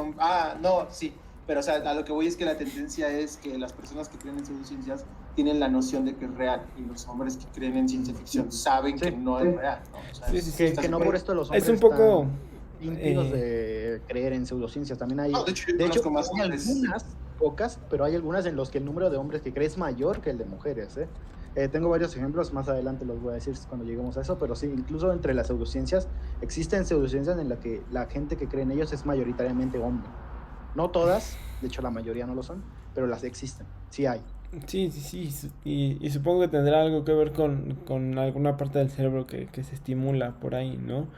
sí. Pero, o sea, a lo que voy es que la tendencia es que las personas que creen en pseudociencias tienen la noción de que es real, y los hombres que creen en ciencia ficción saben que no es real, ¿no? O sea, que no por esto los hombres es un poco impedidos de creer en pseudociencias. También hay, de hecho hay algunas, pocas, pero hay algunas en las que el número de hombres que cree es mayor que el de mujeres, tengo varios ejemplos, más adelante los voy a decir cuando lleguemos a eso, pero sí, incluso entre las pseudociencias, existen pseudociencias en las que la gente que cree en ellos es mayoritariamente hombre. No todas, de hecho la mayoría no lo son, pero las existen, sí hay. Sí, y supongo que tendrá algo que ver con alguna parte del cerebro que se estimula por ahí, ¿no?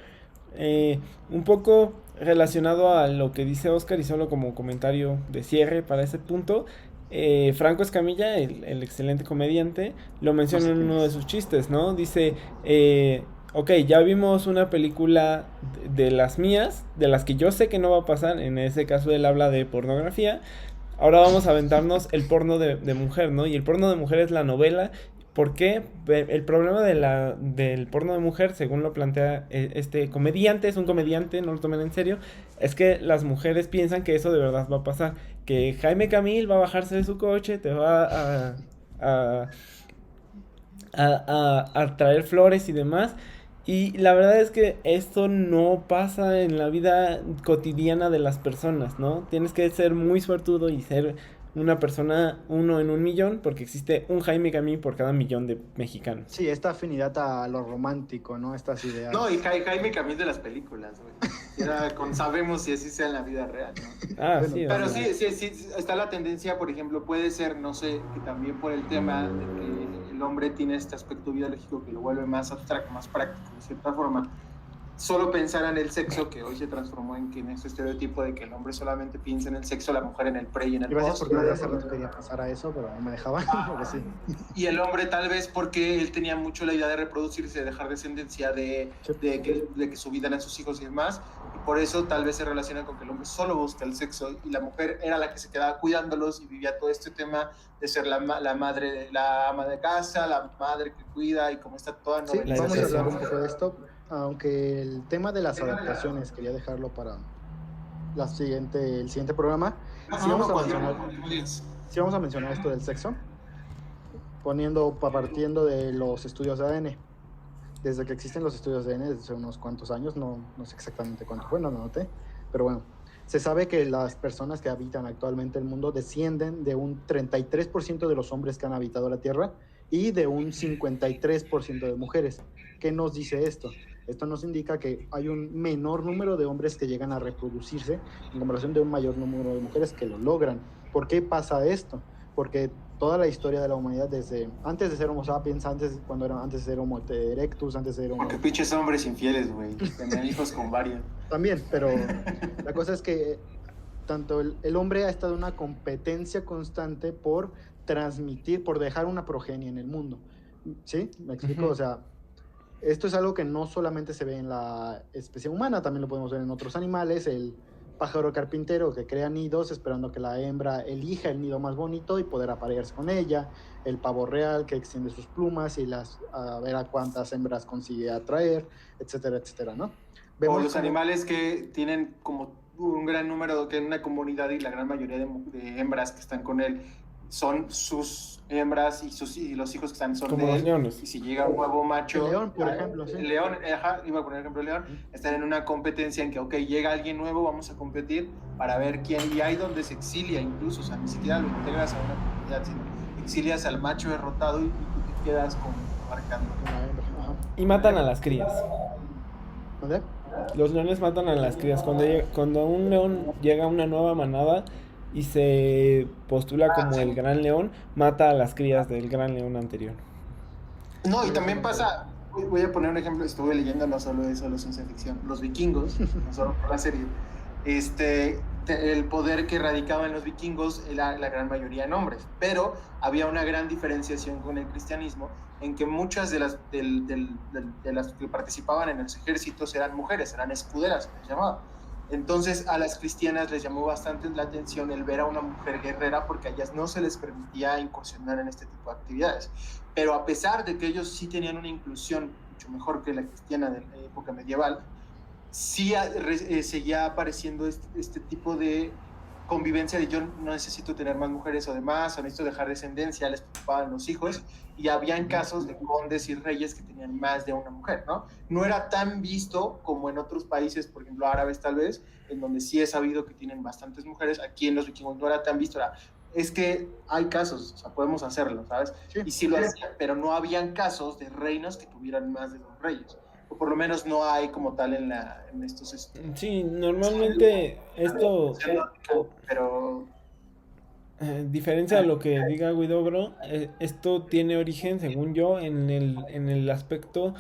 Un poco relacionado a lo que dice Oscar y solo como comentario de cierre para ese punto, Franco Escamilla, el excelente comediante, lo menciona en uno de sus chistes, ¿no? Dice, ok, ya vimos una película de las mías, de las que yo sé que no va a pasar, en ese caso él habla de pornografía, ahora vamos a aventarnos el porno de mujer, ¿no? Y el porno de mujer es la novela. ¿Por qué? El problema del porno de mujer, según lo plantea este comediante, es un comediante, no lo tomen en serio, es que las mujeres piensan que eso de verdad va a pasar, que Jaime Camil va a bajarse de su coche, te va a traer flores y demás, y la verdad es que esto no pasa en la vida cotidiana de las personas, ¿no? Tienes que ser muy suertudo y ser una persona 1 en 1,000,000, porque existe un Jaime Camil por cada 1,000,000 de mexicanos. Sí, esta afinidad a lo romántico, ¿no? Estas ideas. No, y Jaime Camil de las películas, güey. siquiera sabemos si así sea en la vida real, ¿no? Bueno, sí. Pero sí, está la tendencia, por ejemplo, puede ser, no sé, que también por el tema de que el hombre tiene este aspecto biológico que lo vuelve más abstracto, más práctico, de cierta forma. Solo pensar en el sexo, que hoy se transformó en este estereotipo de que el hombre solamente piensa en el sexo, la mujer en el pre y en el post. Gracias, porque hace rato quería pasar a eso, pero no me dejaban. Sí. Y el hombre tal vez porque él tenía mucho la idea de reproducirse, de dejar descendencia, de que su vida eran sus hijos y demás, y por eso tal vez se relaciona con que el hombre solo busca el sexo y la mujer era la que se quedaba cuidándolos y vivía todo este tema de ser la madre, la ama de casa, la madre que cuida y como está toda sí, vamos a hablar un poco de esto, aunque el tema de las adaptaciones quería dejarlo para el siguiente programa. Sí vamos a mencionar esto del sexo, partiendo de los estudios de ADN. Desde que existen los estudios de ADN, desde unos cuantos años, no sé exactamente cuánto fue, no lo noté, pero bueno, se sabe que las personas que habitan actualmente el mundo descienden de un 33% de los hombres que han habitado la Tierra y de un 53% de mujeres. ¿Qué nos dice esto? Esto nos indica que hay un menor número de hombres que llegan a reproducirse en comparación de un mayor número de mujeres que lo logran. ¿Por qué pasa esto? Porque toda la historia de la humanidad, desde antes de ser Homo sapiens, antes de ser Homo erectus, antes de ser Homo... Porque pinches hombres infieles, güey, tenían hijos con varios. También, pero la cosa es que tanto el hombre ha estado en una competencia constante por transmitir, por dejar una progenie en el mundo. ¿Sí? ¿Me explico? Uh-huh. O sea, esto es algo que no solamente se ve en la especie humana, también lo podemos ver en otros animales, el pájaro carpintero que crea nidos esperando que la hembra elija el nido más bonito y poder aparearse con ella, el pavo real que extiende sus plumas y a ver a cuántas hembras consigue atraer, etcétera, etcétera, ¿no? Vemos o los animales que tienen como un gran número, que en una comunidad y la gran mayoría de hembras que están con él son sus hembras y los hijos que están son como de los leones. Y si llega un huevo macho, el león, por ejemplo, sí. El león, iba a poner ejemplo el león, están en una competencia en que, ok, llega alguien nuevo, vamos a competir para ver quién, y hay donde se exilia incluso, o sea, ni siquiera lo integras a una comunidad, sino exilias al macho derrotado y tú te quedas como marcando. Y matan a las crías. ¿Dónde? Los leones matan a las crías. Cuando un león llega a una nueva manada y se postula como el gran león, mata a las crías del gran león anterior. No, y también pasa, voy a poner un ejemplo, estuve leyendo no solo de ciencia ficción, los vikingos, no solo por la serie, el poder que radicaba en los vikingos era la gran mayoría en hombres, pero había una gran diferenciación con el cristianismo en que muchas de las que participaban en los ejércitos eran mujeres, eran escuderas, se les llamaba. Entonces a las cristianas les llamó bastante la atención el ver a una mujer guerrera porque a ellas no se les permitía incursionar en este tipo de actividades. Pero a pesar de que ellos sí tenían una inclusión mucho mejor que la cristiana de la época medieval, sí seguía apareciendo este tipo de convivencia de yo no necesito tener más mujeres o demás, o necesito dejar descendencia, les preocupaban los hijos, y habían casos de condes y reyes que tenían más de una mujer, ¿no? No era tan visto como en otros países, por ejemplo árabes tal vez, en donde sí he sabido que tienen bastantes mujeres, aquí en los vikingos no era tan visto, es que hay casos, o sea, podemos hacerlo, ¿sabes? Sí, y sí lo hacían, pero no habían casos de reinos que tuvieran más de 2 reyes. O por lo menos no hay como tal en estos... Sí, normalmente esto... Pero... diferencia de lo que diga Huidobro, esto tiene origen, según yo, en el aspecto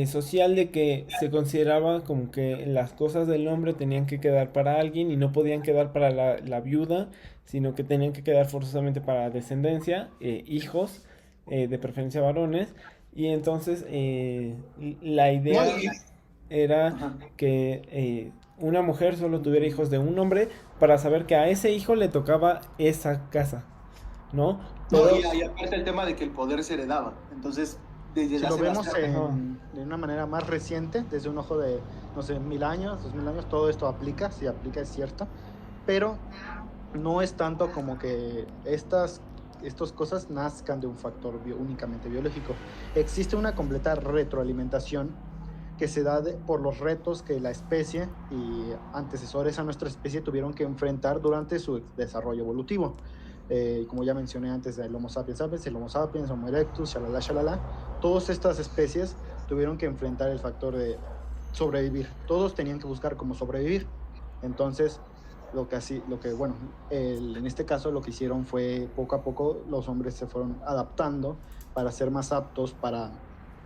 social de que se consideraba como que las cosas del hombre tenían que quedar para alguien y no podían quedar para la viuda, sino que tenían que quedar forzosamente para descendencia, hijos, de preferencia varones. Y entonces la idea era que una mujer solo tuviera hijos de un hombre para saber que a ese hijo le tocaba esa casa, ¿no? Pero, no, y aparte el tema de que el poder se heredaba. Entonces, desde si lo vemos de una manera más reciente, desde un ojo de, no sé, 1000 años, 2000 años, todo esto aplica, sí aplica, es cierto, pero no es tanto como que estas cosas nazcan de un factor únicamente biológico. Existe una completa retroalimentación que se da por los retos que la especie y antecesores a nuestra especie tuvieron que enfrentar durante su desarrollo evolutivo. Como ya mencioné antes, el Homo sapiens sapiens, el Homo sapiens, Homo erectus, shalala, shalala, todas estas especies tuvieron que enfrentar el factor de sobrevivir. Todos tenían que buscar cómo sobrevivir. Entonces, en este caso lo que hicieron fue poco a poco los hombres se fueron adaptando para ser más aptos para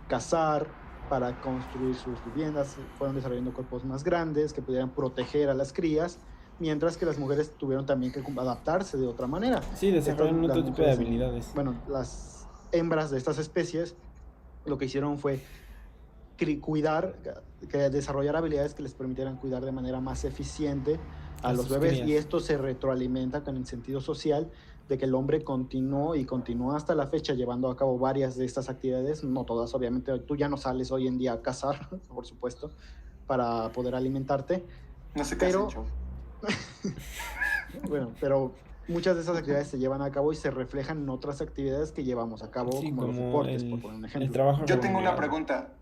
cazar, para construir sus viviendas, fueron desarrollando cuerpos más grandes que pudieran proteger a las crías, mientras que las mujeres tuvieron también que adaptarse de otra manera. Sí, desarrollaron otro tipo de habilidades. Bueno, las hembras de estas especies lo que hicieron fue desarrollar habilidades que les permitieran cuidar de manera más eficiente a los bebés, crías. Y esto se retroalimenta con el sentido social de que el hombre continuó hasta la fecha llevando a cabo varias de estas actividades, no todas, obviamente. Tú ya no sales hoy en día a cazar, por supuesto, para poder alimentarte. No se casen, Bueno, pero muchas de esas actividades se llevan a cabo y se reflejan en otras actividades que llevamos a cabo, como los deportes, por poner un ejemplo. Yo tengo una pregunta.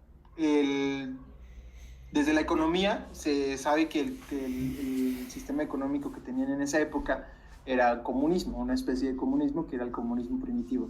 Desde la economía se sabe que el sistema económico que tenían en esa época era comunismo, una especie de comunismo que era el comunismo primitivo,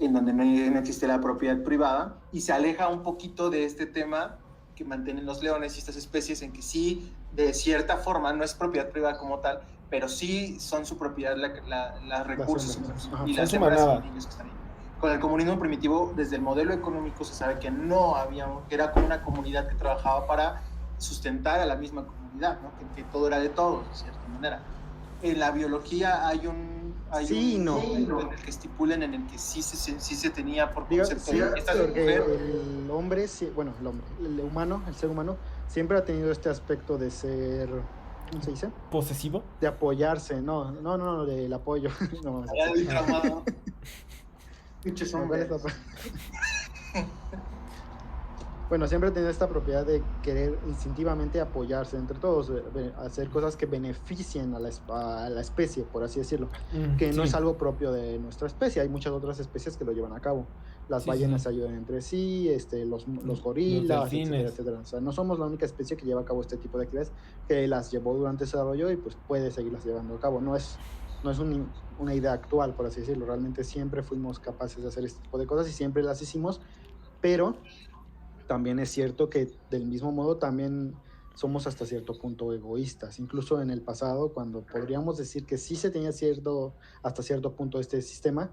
en donde no existe la propiedad privada, y se aleja un poquito de este tema que mantienen los leones y estas especies, en que sí, de cierta forma, no es propiedad privada como tal, pero sí son su propiedad los recursos y las hembras y niños que están ahí. Con el comunismo primitivo, desde el modelo económico se sabe que no había, que era como una comunidad que trabajaba para sustentar a la misma comunidad, ¿no? que todo era de todos, de cierta manera. En la biología hay un en el que estipulen, en el que sí se tenía por concepto el hombre, el humano, el ser humano, siempre ha tenido este aspecto de ser, ¿cómo se dice? ¿Posesivo? De apoyarse, no, del apoyo. No, Bueno, siempre ha tenido esta propiedad de querer instintivamente apoyarse entre todos, hacer cosas que beneficien a la especie, por así decirlo, que no es algo propio de nuestra especie. Hay muchas otras especies que lo llevan a cabo. Las ballenas se ayudan entre sí, los gorilas, etcétera. O sea, no somos la única especie que lleva a cabo este tipo de actividades, que las llevó durante ese desarrollo y pues puede seguirlas llevando a cabo. No es una idea actual, por así decirlo. Realmente siempre fuimos capaces de hacer este tipo de cosas y siempre las hicimos, pero también es cierto que del mismo modo también somos hasta cierto punto egoístas. Incluso en el pasado, cuando podríamos decir que sí se tenía hasta cierto punto este sistema,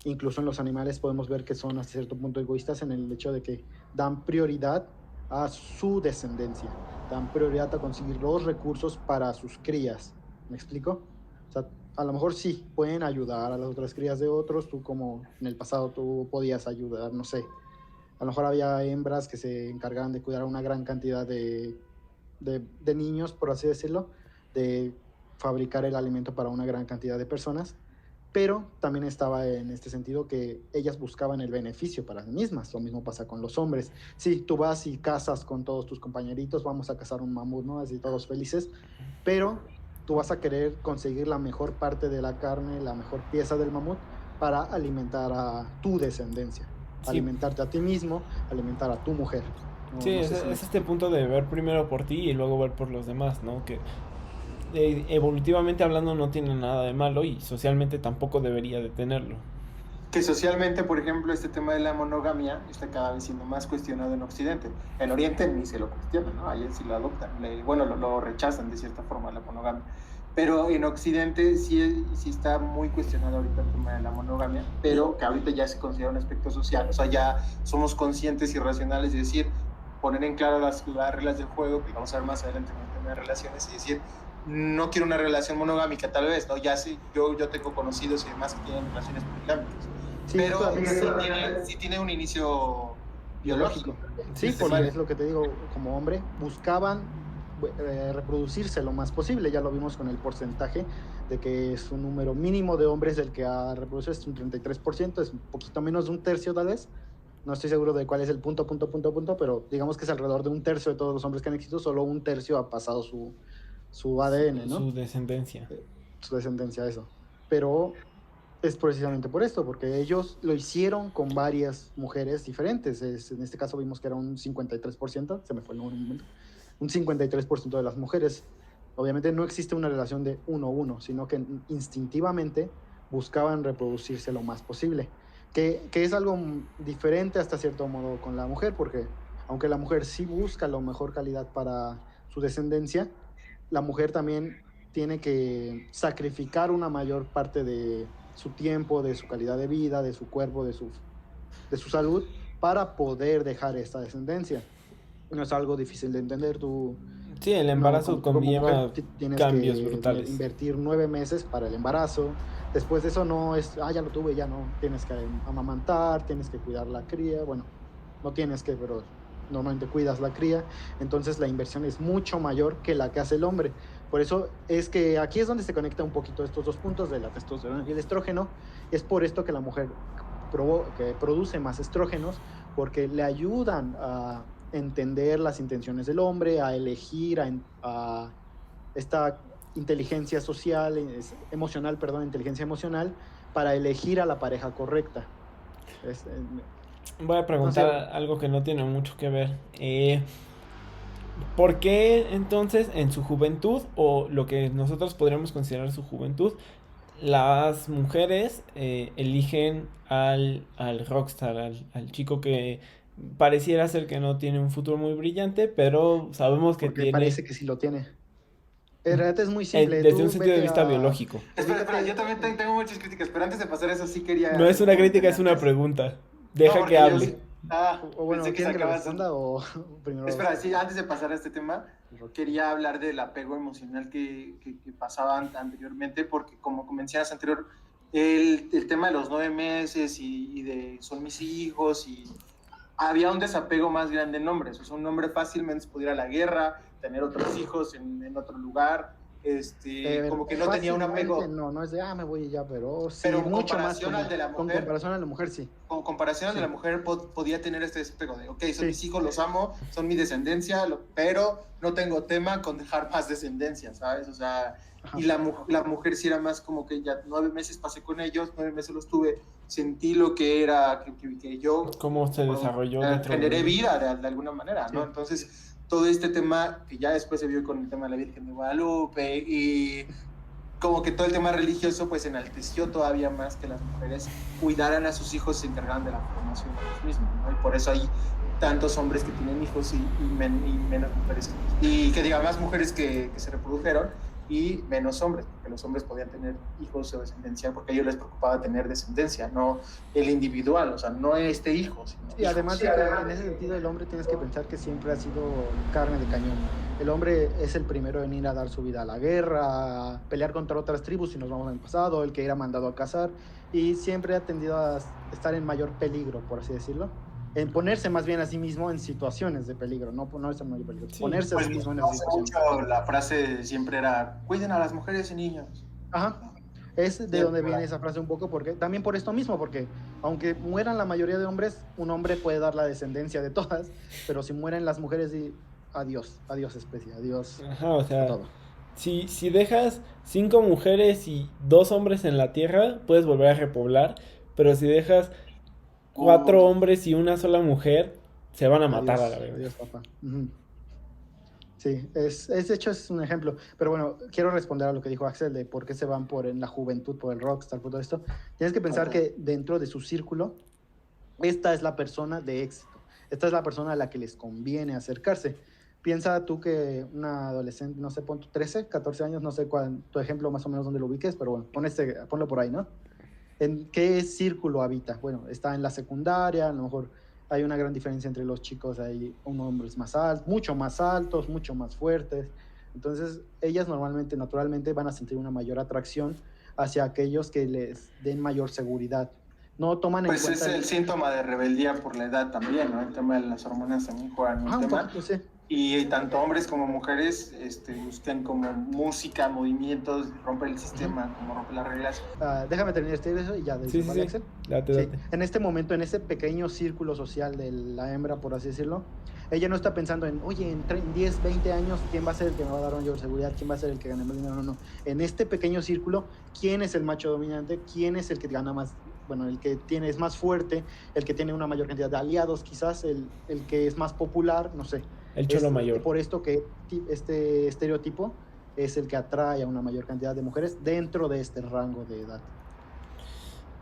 incluso en los animales podemos ver que son hasta cierto punto egoístas en el hecho de que dan prioridad a su descendencia, dan prioridad a conseguir los recursos para sus crías. ¿Me explico? O sea, a lo mejor sí pueden ayudar a las otras crías de otros. Tú, como en el pasado tú podías ayudar, no sé, a lo mejor había hembras que se encargaban de cuidar a una gran cantidad de niños, por así decirlo, de fabricar el alimento para una gran cantidad de personas, pero también estaba en este sentido que ellas buscaban el beneficio para sí mismas. Lo mismo pasa con los hombres. Sí, tú vas y cazas con todos tus compañeritos, vamos a cazar un mamut, ¿no? Así todos felices, pero tú vas a querer conseguir la mejor parte de la carne, la mejor pieza del mamut para alimentar a tu descendencia. Sí. Alimentarte a ti mismo, alimentar a tu mujer. Es este punto de ver primero por ti y luego ver por los demás, ¿no? Que evolutivamente hablando no tiene nada de malo y socialmente tampoco debería de tenerlo. Que socialmente, por ejemplo, este tema de la monogamia está cada vez siendo más cuestionado en Occidente. En Oriente ni se lo cuestionan, ¿no? Allá sí lo adoptan, lo rechazan de cierta forma la monogamia. Pero en Occidente sí está muy cuestionado ahorita el tema de la monogamia, pero que ahorita ya se considera un aspecto social. O sea, ya somos conscientes y racionales de decir, poner en claro las reglas del juego, que vamos a ver más adelante en el tema de relaciones, y decir, no quiero una relación monogámica tal vez, ¿no? Ya sí, yo tengo conocidos y demás que tienen relaciones poligámicas. Sí, pero sí tiene un inicio biológico. Sí, porque es lo que te digo, como hombre, buscaban reproducirse lo más posible. Ya lo vimos con el porcentaje de que es un número mínimo de hombres del que ha reproducido, es un 33%, es un poquito menos de un tercio tal vez. No estoy seguro de cuál es el punto, pero digamos que es alrededor de un tercio de todos los hombres que han existido, solo un tercio ha pasado su ADN, ¿no? Su descendencia. Eso. Pero es precisamente por esto, porque ellos lo hicieron con varias mujeres diferentes. En este caso vimos que era un 53%, se me fue el número un momento, un 53% de las mujeres. Obviamente no existe una relación de 1-1, sino que instintivamente buscaban reproducirse lo más posible. Que es algo diferente hasta cierto modo con la mujer, porque Aunque la mujer sí busca la mejor calidad para su descendencia, la mujer también tiene que sacrificar una mayor parte de su tiempo, de su calidad de vida, de su cuerpo, de su salud, para poder dejar esta descendencia. No es algo difícil de entender. Tú, Sí, el no, embarazo como mujer conlleva tienes cambios que brutales. invertir 9 meses para el embarazo. Después de eso no es, ya lo tuve, ya no. Tienes que amamantar, tienes que cuidar la cría. Bueno, no tienes que, pero normalmente cuidas la cría. Entonces la inversión es mucho mayor que la que hace el hombre. Por eso es que aquí es donde se conecta un poquito estos dos puntos de la testosterona y el estrógeno. Es por esto que la mujer que produce más estrógenos, porque le ayudan a entender las intenciones del hombre, a elegir, a esta inteligencia social, emocional, perdón, inteligencia emocional, para elegir a la pareja correcta. Es, Voy a no preguntar sé, algo que no tiene mucho que ver. ¿Por qué entonces en su juventud, o lo que nosotros podríamos considerar su juventud, las mujeres eligen al rockstar, al chico que pareciera ser que no tiene un futuro muy brillante, pero sabemos que porque tiene parece que sí lo tiene. En realidad es muy simple. desde un Tú sentido de vete vista a... biológico? Espera, yo también tengo muchas críticas, pero antes de pasar a eso sí quería No es hacer un una crítica, comentario es una antes. pregunta. No, Deja que porque yo hable. O bueno, pensé que ¿quieren que le sacabas responda o primero? Espera, sí, antes de pasar a este tema, quería hablar del apego emocional que pasaba anteriormente, porque como mencionas anterior, el tema de los 9 meses y de son mis hijos, y había un desapego más grande en hombres. O sea, un hombre fácilmente se podía ir a la guerra, tener otros hijos en otro lugar, como que no tenía un apego. No es de, me voy y ya, pero sí, Pero mucho más comparación al de la con mujer, comparación a la mujer, sí. con comparación Sí. de la mujer podía tener este desapego de, ok, son Sí. mis hijos, los amo, son mi descendencia, pero no tengo tema con dejar más descendencia, ¿sabes? O sea, Ajá. y la mujer sí era más como que ya 9 meses pasé con ellos, 9 meses los tuve, sentí lo que era, que yo ¿Cómo se desarrolló dentro generé de... vida de alguna manera, ¿no? Sí. Entonces, todo este tema que ya después se vio con el tema de la Virgen de Guadalupe y como que todo el tema religioso pues enalteció todavía más que las mujeres cuidaran a sus hijos, se encargaran de la formación de ellos mismos, ¿no? Y por eso hay tantos hombres que tienen hijos y menos mujeres, y que diga más mujeres que se reprodujeron y menos hombres, porque los hombres podían tener hijos o descendencia porque a ellos les preocupaba tener descendencia, no el individual, o sea, no este hijo, sino Y además de que en ese sentido el hombre tienes que pensar que siempre ha sido carne de cañón. El hombre es el primero en ir a dar su vida a la guerra, a pelear contra otras tribus si nos vamos al pasado, el que era mandado a cazar, y siempre ha tendido a estar en mayor peligro, por así decirlo. En ponerse más bien a sí mismo en situaciones de peligro, no estar en mayor peligro, Sí. ponerse a sí mismo en esas situaciones. Mucho, la frase siempre era, cuiden a las mujeres y niños. Ajá. Es de donde viene esa frase un poco, porque también por esto mismo, porque aunque mueran la mayoría de hombres, un hombre puede dar la descendencia de todas, pero si mueren las mujeres, adiós especie, adiós. Ajá, o sea, todo. si dejas 5 mujeres y 2 hombres en la tierra, puedes volver a repoblar, pero si dejas 4 hombres y una sola mujer, se van a matar a la verdad. Adiós, papá. Uh-huh. Sí, de hecho es un ejemplo. Pero bueno, quiero responder a lo que dijo Axel de por qué se van en la juventud, por el rockstar, por todo esto. Tienes que pensar que dentro de su círculo, esta es la persona de éxito. Esta es la persona a la que les conviene acercarse. Piensa tú que una adolescente, no sé, pon 13, 14 años, no sé cuál, tu ejemplo más o menos dónde lo ubiques, pero bueno, ponlo por ahí, ¿no? ¿En qué círculo habita? Bueno, está en la secundaria, a lo mejor hay una gran diferencia entre los chicos, hay hombres más altos, mucho más fuertes. Entonces, ellas normalmente, naturalmente, van a sentir una mayor atracción hacia aquellos que les den mayor seguridad. No toman en cuenta... Pues es el síntoma de rebeldía por la edad también, ¿no? El tema de las hormonas también juegan un tema. Poquito, sí. Y tanto hombres como mujeres buscan como música, movimientos, romper el sistema, como romper las reglas. Déjame terminar eso y ya. Sí. Axel. Date. Sí. En este momento, en ese pequeño círculo social de la hembra, por así decirlo, ella no está pensando en, oye, en 10, 20 años, ¿quién va a ser el que me va a dar mayor seguridad? ¿Quién va a ser el que gane más dinero? No. En este pequeño círculo, ¿quién es el macho dominante? ¿Quién es el que gana más? Bueno, el que es más fuerte, el que tiene una mayor cantidad de aliados, quizás, el que es más popular, no sé. El cholo mayor. Por esto que este estereotipo es el que atrae a una mayor cantidad de mujeres dentro de este rango de edad.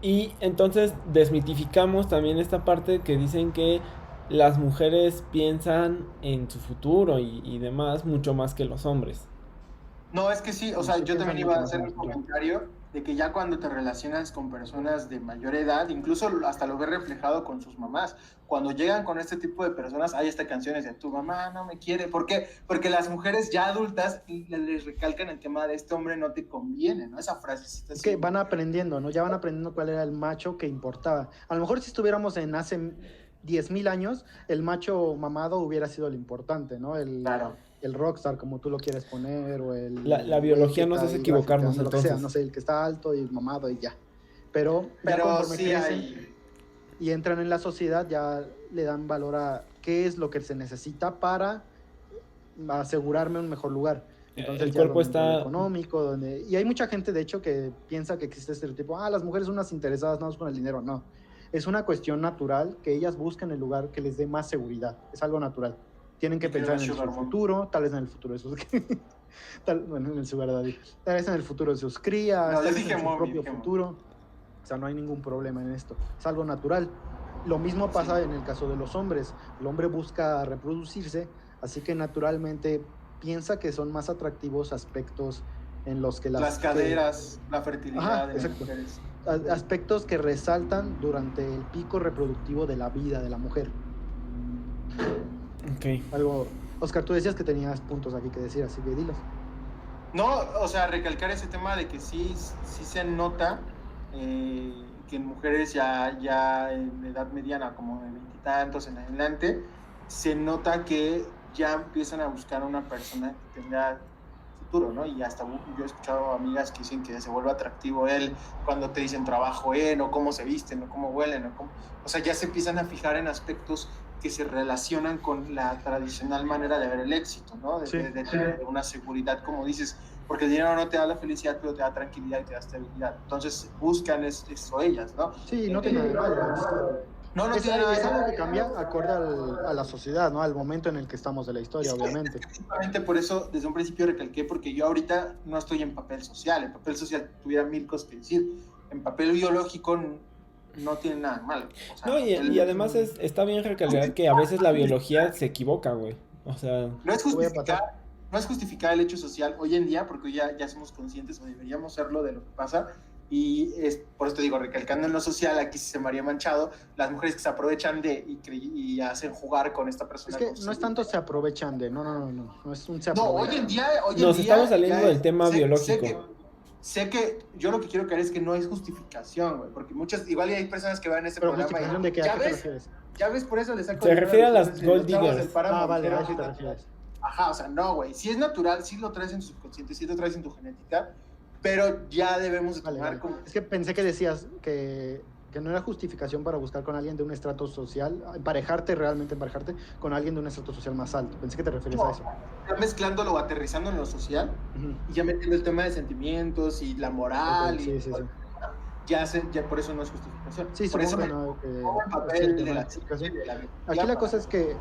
Y entonces desmitificamos también esta parte que dicen que las mujeres piensan en su futuro y demás mucho más que los hombres. No, es que sí, o sea, Sí, yo también piensan iba mucho a más hacer en el un futuro. comentario de que ya cuando te relacionas con personas de mayor edad, incluso hasta lo ves reflejado con sus mamás. Cuando llegan con este tipo de personas, hay hasta canciones de tu mamá no me quiere. ¿Por qué? Porque las mujeres ya adultas les recalcan el tema de este hombre no te conviene, ¿no? Esa frasecita Es que así. van aprendiendo, ¿no? Ya van aprendiendo cuál era el macho que importaba. A lo mejor si estuviéramos en hace 10.000 años, el macho mamado hubiera sido el importante, ¿no? Claro. El rockstar, como tú lo quieres poner, o La el güey que biología nos está hace ahí equivocarnos grafiteando, lo que sea, no entonces. sé, el que está alto y mamado y ya. Pero ya Pero conforme sí crecen hay. y entran en la sociedad, ya le dan valor a qué es lo que se necesita para asegurarme un mejor lugar. Entonces El ya cuerpo donde entra lo está... económico, y hay mucha gente de hecho que piensa que existe este estereotipo, las mujeres son unas interesadas nada más con el dinero, no. Es una cuestión natural que ellas buscan el lugar que les dé más seguridad, es algo natural. Tienen que Y que pensar una en sugar su mom. futuro, tal vez en el futuro de sus bueno, en el sugar daddy, tal vez en el futuro de sus crías, No, yo tal vez dije en su mommy, propio dije mommy. futuro. O sea, no hay ningún problema en esto, es algo natural. Lo mismo pasa Sí. en el caso de los hombres. El hombre busca reproducirse, así que naturalmente piensa que son más atractivos aspectos en los que Las caderas, la fertilidad Ajá, de las exacto. mujeres. Aspectos que resaltan durante el pico reproductivo de la vida de la mujer. Ok. Algo, Oscar, tú decías que tenías puntos aquí que decir, así que dilos. No, o sea, recalcar ese tema de que sí se nota que en mujeres ya en edad mediana, como de veintitantos en adelante, se nota que ya empiezan a buscar una persona que tenga futuro, ¿no? Y hasta yo he escuchado amigas que dicen que se vuelve atractivo él cuando te dicen trabajo en, o cómo se visten, o cómo huelen, o sea, ya se empiezan a fijar en aspectos que se relacionan con la tradicional manera de ver el éxito, ¿no? De, Sí. de tener una seguridad, como dices, porque el dinero no te da la felicidad, pero te da tranquilidad y te da estabilidad. Entonces buscan eso ellas, ¿no? Sí, no tiene nada de malo. No Es, tiene nada es de algo que cambia acorde a la sociedad, ¿no? Al momento en el que estamos de la historia, obviamente. Justamente por eso desde un principio recalqué, porque yo ahorita no estoy en papel social. En papel social tuviera mil cosas que decir. En papel biológico no tiene nada malo. O sea, No, y además está bien recalcar que a veces la biología se equivoca, güey. O sea, no es Voy a pasar. justificar el hecho social hoy en día, porque ya somos conscientes o deberíamos serlo de lo que pasa. Y por eso te digo, recalcando en lo social, aquí sí se me haría manchado, las mujeres que se aprovechan y hacen jugar con esta persona. Es que no es tanto se aprovechan de, no es un se No, aprovechan. hoy en día nos estamos saliendo del tema sé biológico. que yo lo que quiero creer es que no es justificación, güey, porque igual hay personas que van a este Pero programa justificación y de qué, ¿a ya qué te ves, refieres? ya ves, por eso le saco. Se refiere a las de gold los chavos del diggers. páramo, Vale, pero a eso te refieres. Ajá, o sea, no, güey, si es natural, sí lo traes en tu subconsciente, sí lo traes en tu genética, pero ya debemos de tomar Vale. como... Es que pensé que decías que no era justificación para buscar con alguien de un estrato social, emparejarte con alguien de un estrato social más alto. Pensé que te referías a eso. Ya mezclándolo o aterrizando en lo social, y ya metiendo el tema de sentimientos y la moral, Okay, sí. Ya por eso no es justificación. Sí, por eso supongo que pongo el es papel el de tema la de justificación. de la Aquí biología la cosa es que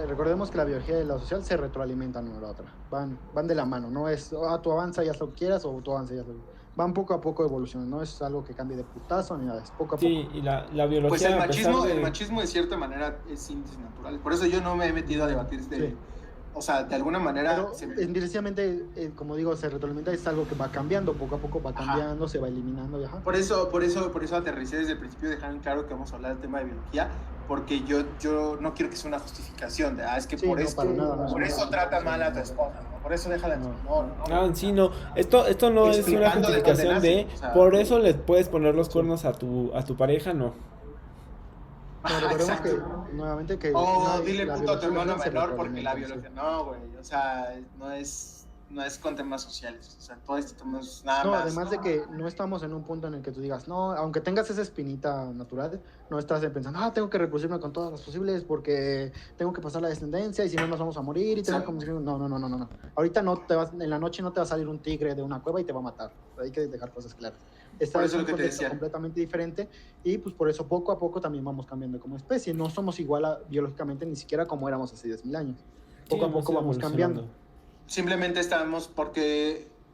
recordemos que la biología y la social se retroalimentan una a la otra. Van de la mano, no es tú avanza y haz lo que quieras o tú avanza y haz lo que quieras. Van poco a poco evolucionando, no es algo que cambie de putazo ni nada, es poco a poco. Sí, y la biología... Pues a pesar de... el machismo de cierta manera es índice natural. Por eso yo no me he metido a debatir Sí. O sea, de alguna manera... Pero precisamente, como digo, se retroalimenta, es algo que va cambiando, poco a poco va cambiando, se va eliminando. Y, Por eso aterricé desde el principio, dejar en claro que vamos a hablar del tema de biología, porque yo no quiero que sea una justificación de, es que Sí, por no, esto, para nada, no es por una eso tratan mal a tu esposa, ¿no? Por eso déjala en Ah, sí, no. Esto no es una Explicando de justificación dónde de... nace, o sea, por eso le puedes poner los cuernos a tu pareja, no. Pero recordemos que, nuevamente, que... dile la puto a tu hermano biología se menor porque la retroalimenta, biología... No, güey, o sea, no es con temas sociales, o sea, todo este tema es nada No, más. además de que no estamos en un punto en el que tú digas, no, aunque tengas esa espinita natural, no estás pensando, tengo que reproducirme con todas las posibles porque tengo que pasar la descendencia y si no nos vamos a morir y tener como... No. Ahorita en la noche no te va a salir un tigre de una cueva y te va a matar. Hay que dejar cosas claras. Esta es un contexto completamente diferente y pues por eso poco a poco también vamos cambiando como especie. No somos igual biológicamente ni siquiera como éramos hace 10.000 años. Poco a poco vamos cambiando. Simplemente estamos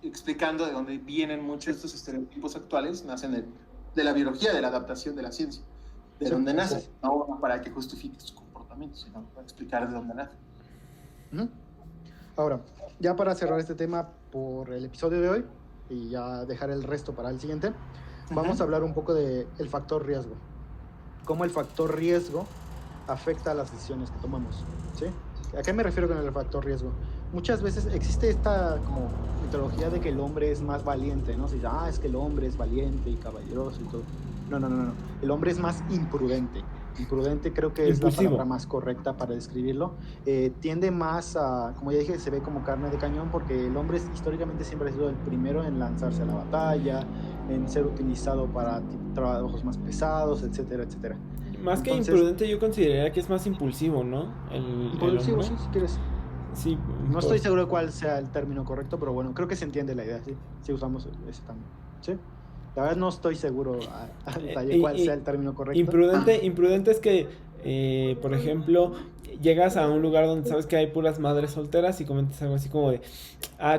explicando de dónde vienen muchos estos estereotipos actuales, nacen de la biología, de la adaptación de la ciencia, de dónde nacen, no para que justifique su comportamiento. comportamiento, sino para explicar de dónde nace. Ujú. Ahora, ya para cerrar este tema por el episodio de hoy y ya dejar el resto para el siguiente, vamos a hablar un poco del factor riesgo. Cómo el factor riesgo afecta a las decisiones que tomamos, ¿sí? ¿A qué me refiero con el factor riesgo? Muchas veces existe esta como mitología de que el hombre es más valiente, ¿no? Se dice, es que el hombre es valiente y caballeroso y todo. No. El hombre es más imprudente. Imprudente creo que es la palabra más correcta para describirlo. Tiende más a, como ya dije, se ve como carne de cañón porque el hombre históricamente siempre ha sido el primero en lanzarse a la batalla, en ser utilizado para trabajos más pesados, etcétera, etcétera. Más que imprudente, yo consideraría que es más impulsivo, ¿no? Impulsivo, sí, si quieres. Sí, no estoy seguro de cuál sea el término correcto, pero bueno, creo que se entiende la idea, sí. Sí usamos ese también, ¿sí? La verdad no estoy seguro a detalle cuál sea el término correcto. Imprudente es que, por ejemplo, llegas a un lugar donde sabes que hay puras madres solteras y comentas algo así como de,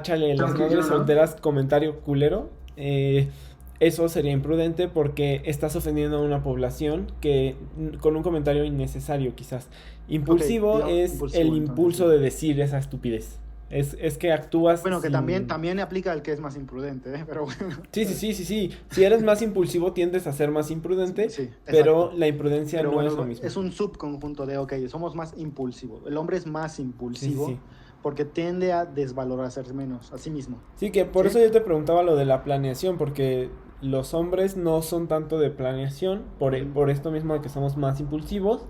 chale, las madres solteras, comentario culero. Eso sería imprudente porque estás ofendiendo a una población que con un comentario innecesario quizás. Impulsivo es el impulso de decir esa estupidez. Es que actúas... Bueno, que también aplica al que es más imprudente, pero bueno. Sí. Si eres más impulsivo tiendes a ser más imprudente, sí, pero la imprudencia no es lo mismo. Es un subconjunto de, somos más impulsivos. El hombre es más impulsivo porque tiende a desvalorarse menos a sí mismo. Sí, que por eso yo te preguntaba lo de la planeación, porque los hombres no son tanto de planeación, por esto mismo de que somos más impulsivos.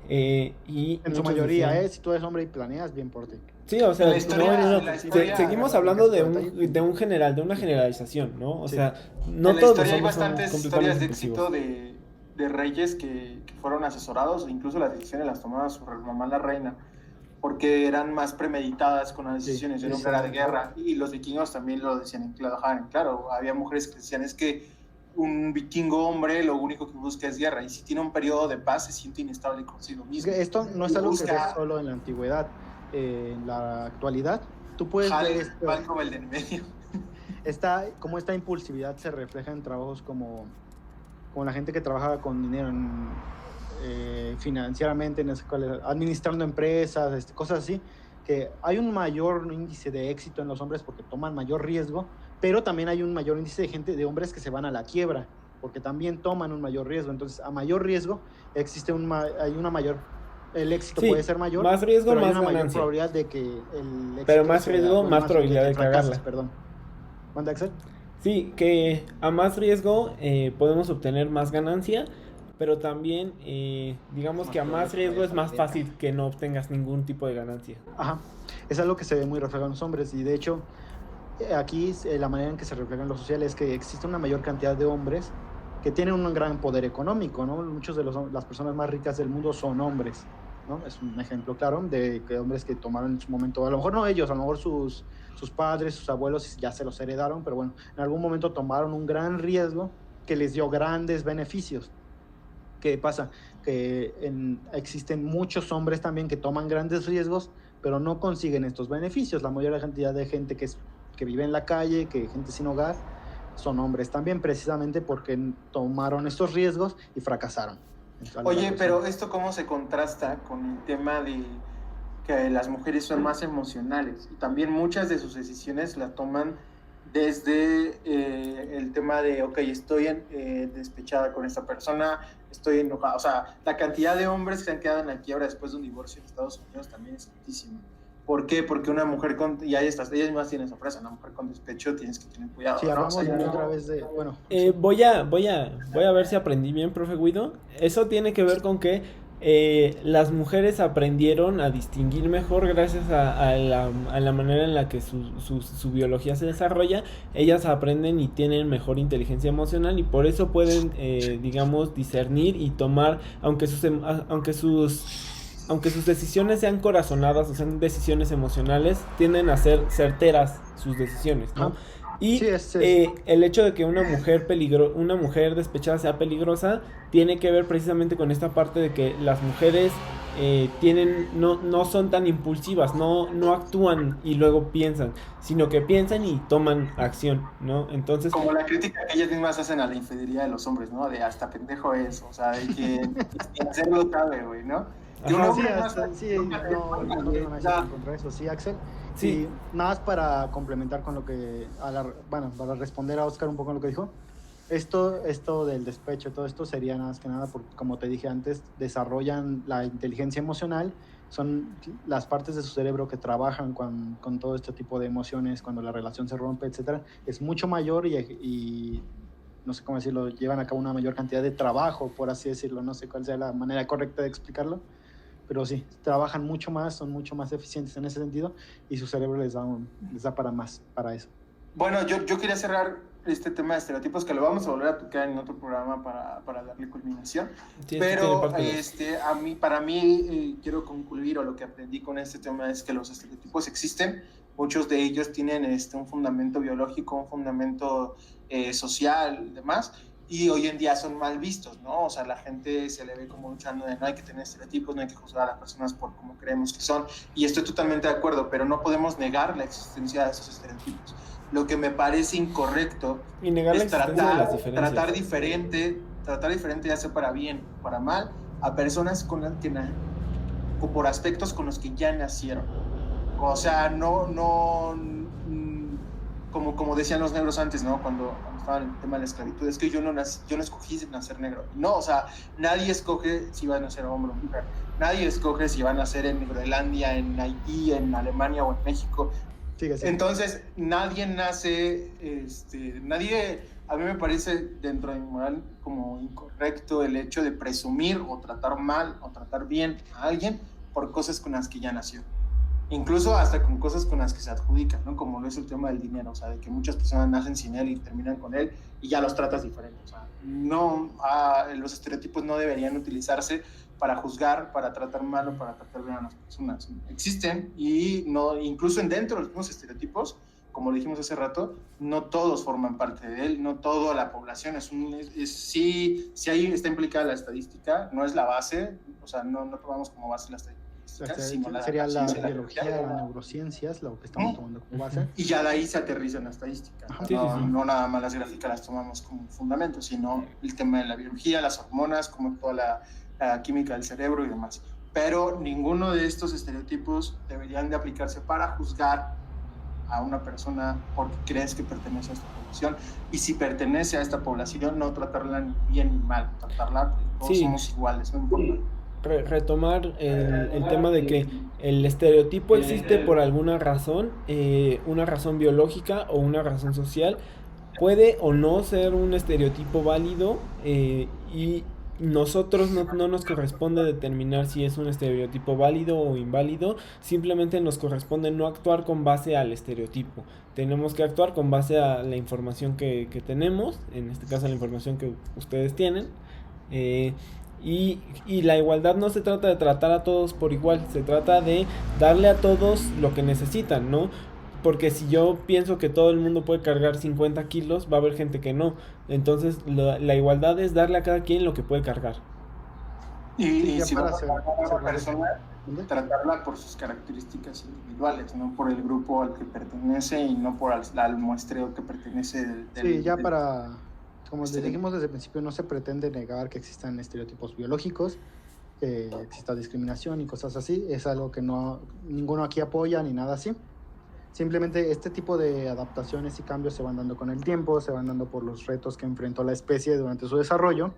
Y en su mayoría, si tú eres hombre y planeas, bien por ti. Sí, o sea, seguimos hablando de un general, de una generalización, ¿no? O sea, no todos los hombres hay bastantes historias de éxito de reyes que fueron asesorados, o incluso las decisiones las tomaba su mamá la reina, porque eran más premeditadas con las decisiones. El hombre era de guerra, y los vikingos también lo decían, lo dejaban claro. Había mujeres que decían, es que un vikingo hombre lo único que busca es guerra, y si tiene un periodo de paz se siente inestable consigo mismo. Esto no es algo que ves solo en la antigüedad. En la actualidad tú puedes ver el de en medio. Como esta impulsividad se refleja en trabajos como la gente que trabaja con dinero financieramente, administrando empresas, cosas así, que hay un mayor índice de éxito en los hombres porque toman mayor riesgo, pero también hay un mayor índice de hombres que se van a la quiebra porque también toman un mayor riesgo. Entonces, a mayor riesgo existe el éxito puede ser mayor. Más riesgo, pero más hay una ganancia. Mayor probabilidad de que el éxito pero más riesgo, más probabilidad de cagarla. Perdón. ¿Manda, Axel? Sí, que a más riesgo podemos obtener más ganancia, pero también digamos que a más riesgo es más fácil que no obtengas ningún tipo de ganancia. Ajá, es algo que se ve muy reflejado en los hombres, y de hecho aquí la manera en que se refleja en lo social es que existe una mayor cantidad de hombres que tienen un gran poder económico, ¿no? Muchos de las personas más ricas del mundo son hombres, ¿no? Es un ejemplo claro de que hombres que tomaron en su momento, a lo mejor no ellos, a lo mejor sus padres, sus abuelos ya se los heredaron, pero bueno, en algún momento tomaron un gran riesgo que les dio grandes beneficios. ¿Qué pasa? Que existen muchos hombres también que toman grandes riesgos, pero no consiguen estos beneficios. La mayor cantidad de gente que vive en la calle, que gente sin hogar, son hombres también, precisamente porque tomaron estos riesgos y fracasaron. Oye, pero ¿esto cómo se contrasta con el tema de que las mujeres son más emocionales? Y también muchas de sus decisiones las toman desde el tema de, estoy despechada con esta persona, estoy enojada. O sea, la cantidad de hombres que se han quedado en la quiebra después de un divorcio en Estados Unidos también es altísima. ¿Por qué? Porque una mujer y ahí estás, ellas mismas tienen esa frase, una mujer con despecho tienes que tener cuidado. Sí, hablamos otra vez de, bueno. Voy a ver si aprendí bien, profe Guido. Eso tiene que ver con que las mujeres aprendieron a distinguir mejor gracias a la manera en la que su biología se desarrolla. Ellas aprenden y tienen mejor inteligencia emocional y por eso pueden, digamos, discernir y tomar, aunque sus decisiones sean corazonadas o sean decisiones emocionales, tienden a ser certeras sus decisiones, ¿no? Y el hecho de que una mujer despechada sea peligrosa tiene que ver precisamente con esta parte de que las mujeres no son tan impulsivas, no actúan y luego piensan, sino que piensan y toman acción, ¿no? Entonces, como la crítica que ellas mismas hacen a la infidelidad de los hombres, ¿no? De hasta pendejo es, o sea, de que hacerlo cabe, güey, ¿no? Ajá. Sí, no tengo nada contra eso, sí, Axel. Sí. Y nada más para complementar con lo que, para responder a Oscar un poco lo que dijo, esto del despecho, todo esto sería nada más que nada, porque como te dije antes, desarrollan la inteligencia emocional, son las partes de su cerebro que trabajan con todo este tipo de emociones, cuando la relación se rompe, etcétera, es mucho mayor y no sé cómo decirlo, llevan a cabo una mayor cantidad de trabajo, por así decirlo, no sé cuál sea la manera correcta de explicarlo, pero sí, trabajan mucho más, son mucho más eficientes en ese sentido y su cerebro les da para más, para eso. Bueno, yo quería cerrar este tema de estereotipos, que lo vamos a volver a tocar en otro programa para darle culminación, Sí, pero para mí quiero concluir, o lo que aprendí con este tema es que los estereotipos existen, muchos de ellos tienen un fundamento biológico, un fundamento social y demás, y hoy en día son mal vistos, ¿no? O sea, la gente se le ve como luchando de no hay que tener estereotipos, no hay que juzgar a las personas por cómo creemos que son, y estoy totalmente de acuerdo, pero no podemos negar la existencia de esos estereotipos. Lo que me parece incorrecto y negar es la existencia de las diferencias. tratar diferente, ya sea para bien o para mal, a personas o por aspectos con los que ya nacieron. O sea, como decían los negros antes, ¿no? Cuando estaba en el tema de la esclavitud, es que yo no escogí nacer negro. No, o sea, nadie escoge si van a ser hombre o mujer. Nadie escoge si van a ser en Groenlandia, en Haití, en Alemania o en México. Sí. Entonces, nadie nace, a mí me parece dentro de mi moral como incorrecto el hecho de presumir o tratar mal o tratar bien a alguien por cosas con las que ya nació. Incluso hasta con cosas con las que se adjudican, ¿no? Como lo es el tema del dinero, o sea, de que muchas personas nacen sin él y terminan con él y ya los tratas diferente. O sea, los estereotipos no deberían utilizarse para juzgar, para tratar mal o para tratar bien a las personas. Existen y incluso dentro de los mismos estereotipos, como dijimos hace rato, no todos forman parte de él, no toda la población sí ahí está implicada la estadística, no es la base, o sea, no tomamos como base la estadística. Sería la biología, las neurociencias, lo que estamos tomando como base. Y ya de ahí se aterriza en la estadística. No nada más las gráficas las tomamos como fundamento, sino el tema de la biología, las hormonas, como toda la química del cerebro y demás. Pero ninguno de estos estereotipos deberían de aplicarse para juzgar a una persona porque crees que pertenece a esta población. Y si pertenece a esta población, no tratarla ni bien ni mal, tratarla porque todos somos iguales, no importa. Retomar el tema de que el estereotipo existe por alguna razón, una razón biológica o una razón social. Puede o no ser un estereotipo válido y nosotros no nos corresponde determinar si es un estereotipo válido o inválido. Simplemente nos corresponde no actuar con base al estereotipo. Tenemos que actuar con base a la información que tenemos, en este caso la información que ustedes tienen. Y la igualdad no se trata de tratar a todos por igual, se trata de darle a todos lo que necesitan, ¿no? Porque si yo pienso que todo el mundo puede cargar 50 kilos, va a haber gente que no. Entonces la igualdad es darle a cada quien lo que puede cargar. Y si para una persona, tratarla por sus características individuales, no por el grupo al que pertenece y no por al muestreo que pertenece. Como les dijimos desde el principio, no se pretende negar que existan estereotipos biológicos, que exista discriminación y cosas así. Es algo que ninguno aquí apoya ni nada así. Simplemente este tipo de adaptaciones y cambios se van dando con el tiempo, se van dando por los retos que enfrentó la especie durante su desarrollo.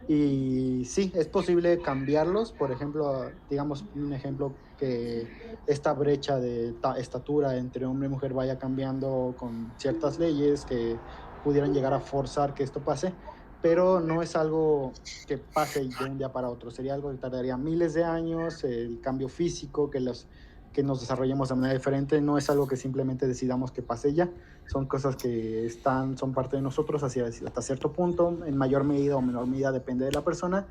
Y sí, es posible cambiarlos. Por ejemplo, digamos un ejemplo, que esta brecha de estatura entre hombre y mujer vaya cambiando con ciertas leyes que pudieran llegar a forzar que esto pase, pero no es algo que pase de un día para otro. Sería algo que tardaría miles de años. El cambio físico, que nos desarrollemos de manera diferente, no es algo que simplemente decidamos que pase ya. Son cosas que son parte de nosotros hasta cierto punto, en mayor medida o menor medida depende de la persona,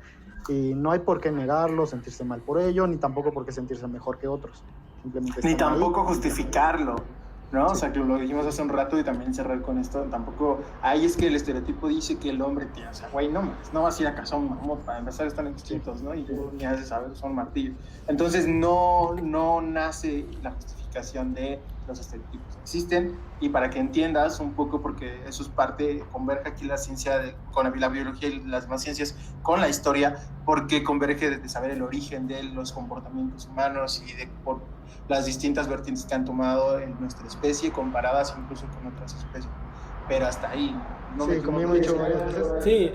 y no hay por qué negarlo, sentirse mal por ello, ni tampoco por qué sentirse mejor que otros. Simplemente ni tampoco ahí, justificarlo, ¿no? Sí. O sea, que lo dijimos hace un rato y también cerrar con esto, tampoco, es que el estereotipo dice que el hombre tiene, o sea, güey, no vas a ir a cazar un mamut, para empezar están extintos, ¿no? Y tú ni has de saber, son martillos. Entonces no nace la justificación desmitificación de los estereotipos que existen, y para que entiendas un poco, porque eso es parte, converge aquí la ciencia con la biología y las demás ciencias con la historia, porque converge de saber el origen de los comportamientos humanos y de por las distintas vertientes que han tomado en nuestra especie comparadas incluso con otras especies. Pero hasta ahí, no sí, como hemos dicho varias veces, Sí,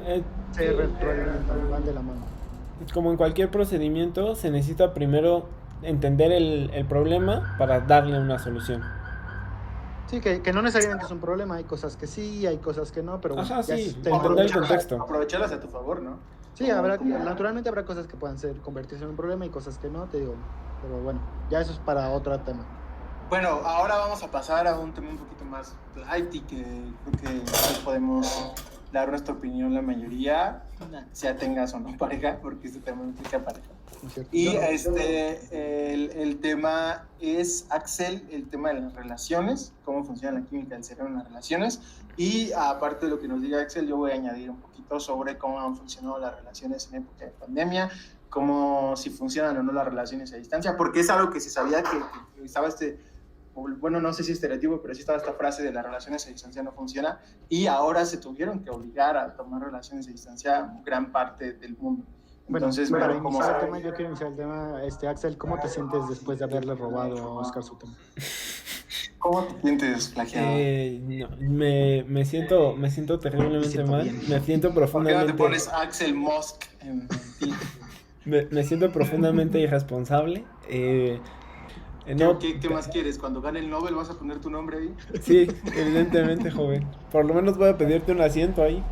se retroalimentan, van de la mano. como en cualquier procedimiento, se necesita primero entender el problema para darle una solución. Sí, que no necesariamente es un problema, hay cosas que sí, hay cosas que no, pero bueno, Ajá, ya sí, es entender el contexto. Aprovecharlas a tu favor, ¿no? Sí, naturalmente habrá cosas que puedan convertirse en un problema y cosas que no, te digo, pero bueno, ya eso es para otro tema. Bueno, ahora vamos a pasar a un tema un poquito más light y que creo que podemos dar nuestra opinión la mayoría, sea tengas o no pareja, porque este tema implica pareja. Y el tema es, Axel, el tema de las relaciones, cómo funciona la química del cerebro en las relaciones, y aparte de lo que nos diga Axel, yo voy a añadir un poquito sobre cómo han funcionado las relaciones en época de pandemia, cómo si funcionan o no las relaciones a distancia, porque es algo que se sabía que estaba bueno, no sé si estereotipo, pero sí estaba esta frase de las relaciones a distancia no funciona, y ahora se tuvieron que obligar a tomar relaciones a distancia gran parte del mundo. Entonces, para iniciar el tema, yo quiero iniciar el tema, Axel, ¿cómo te sientes después de haberle robado a Oscar su tema? ¿Cómo te sientes, plagiado? No, me siento terriblemente mal. Bien. Me siento profundamente. ¿Por qué no te pones Axel Musk en ti? Me siento profundamente irresponsable. No, ¿Qué más quieres? Cuando gane el Nobel, ¿vas a poner tu nombre ahí? Sí, evidentemente, joven. Por lo menos voy a pedirte un asiento ahí.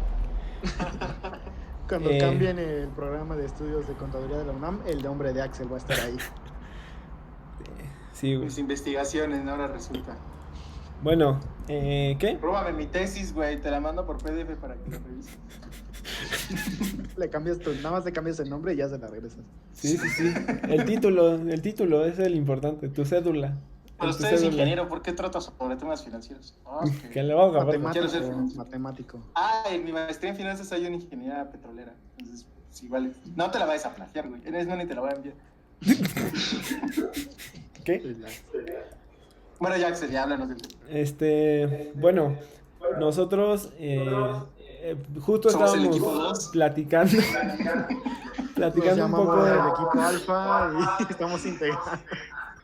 Cuando cambien el programa de estudios de contaduría de la UNAM, el nombre de Axel va a estar ahí. Sí, güey. Mis investigaciones, ahora resulta. Bueno, ¿qué? Róbame mi tesis, güey, te la mando por PDF para que lo revises. Nada más le cambias el nombre y ya se la regresas. Sí. El título es el importante, tu cédula. Pero usted es ingeniero, ¿por qué tratas sobre temas financieros? Que le vamos a Matemático. En mi maestría en finanzas hay una ingeniería petrolera. Entonces, sí, vale. No te la vayas a plagiar, güey. Eres ni te la voy a enviar. ¿Qué? Bueno, ya, Axel, ya háblanos del tema. Bueno, nosotros justo estábamos platicando un poco del equipo Alfa y estamos integrando.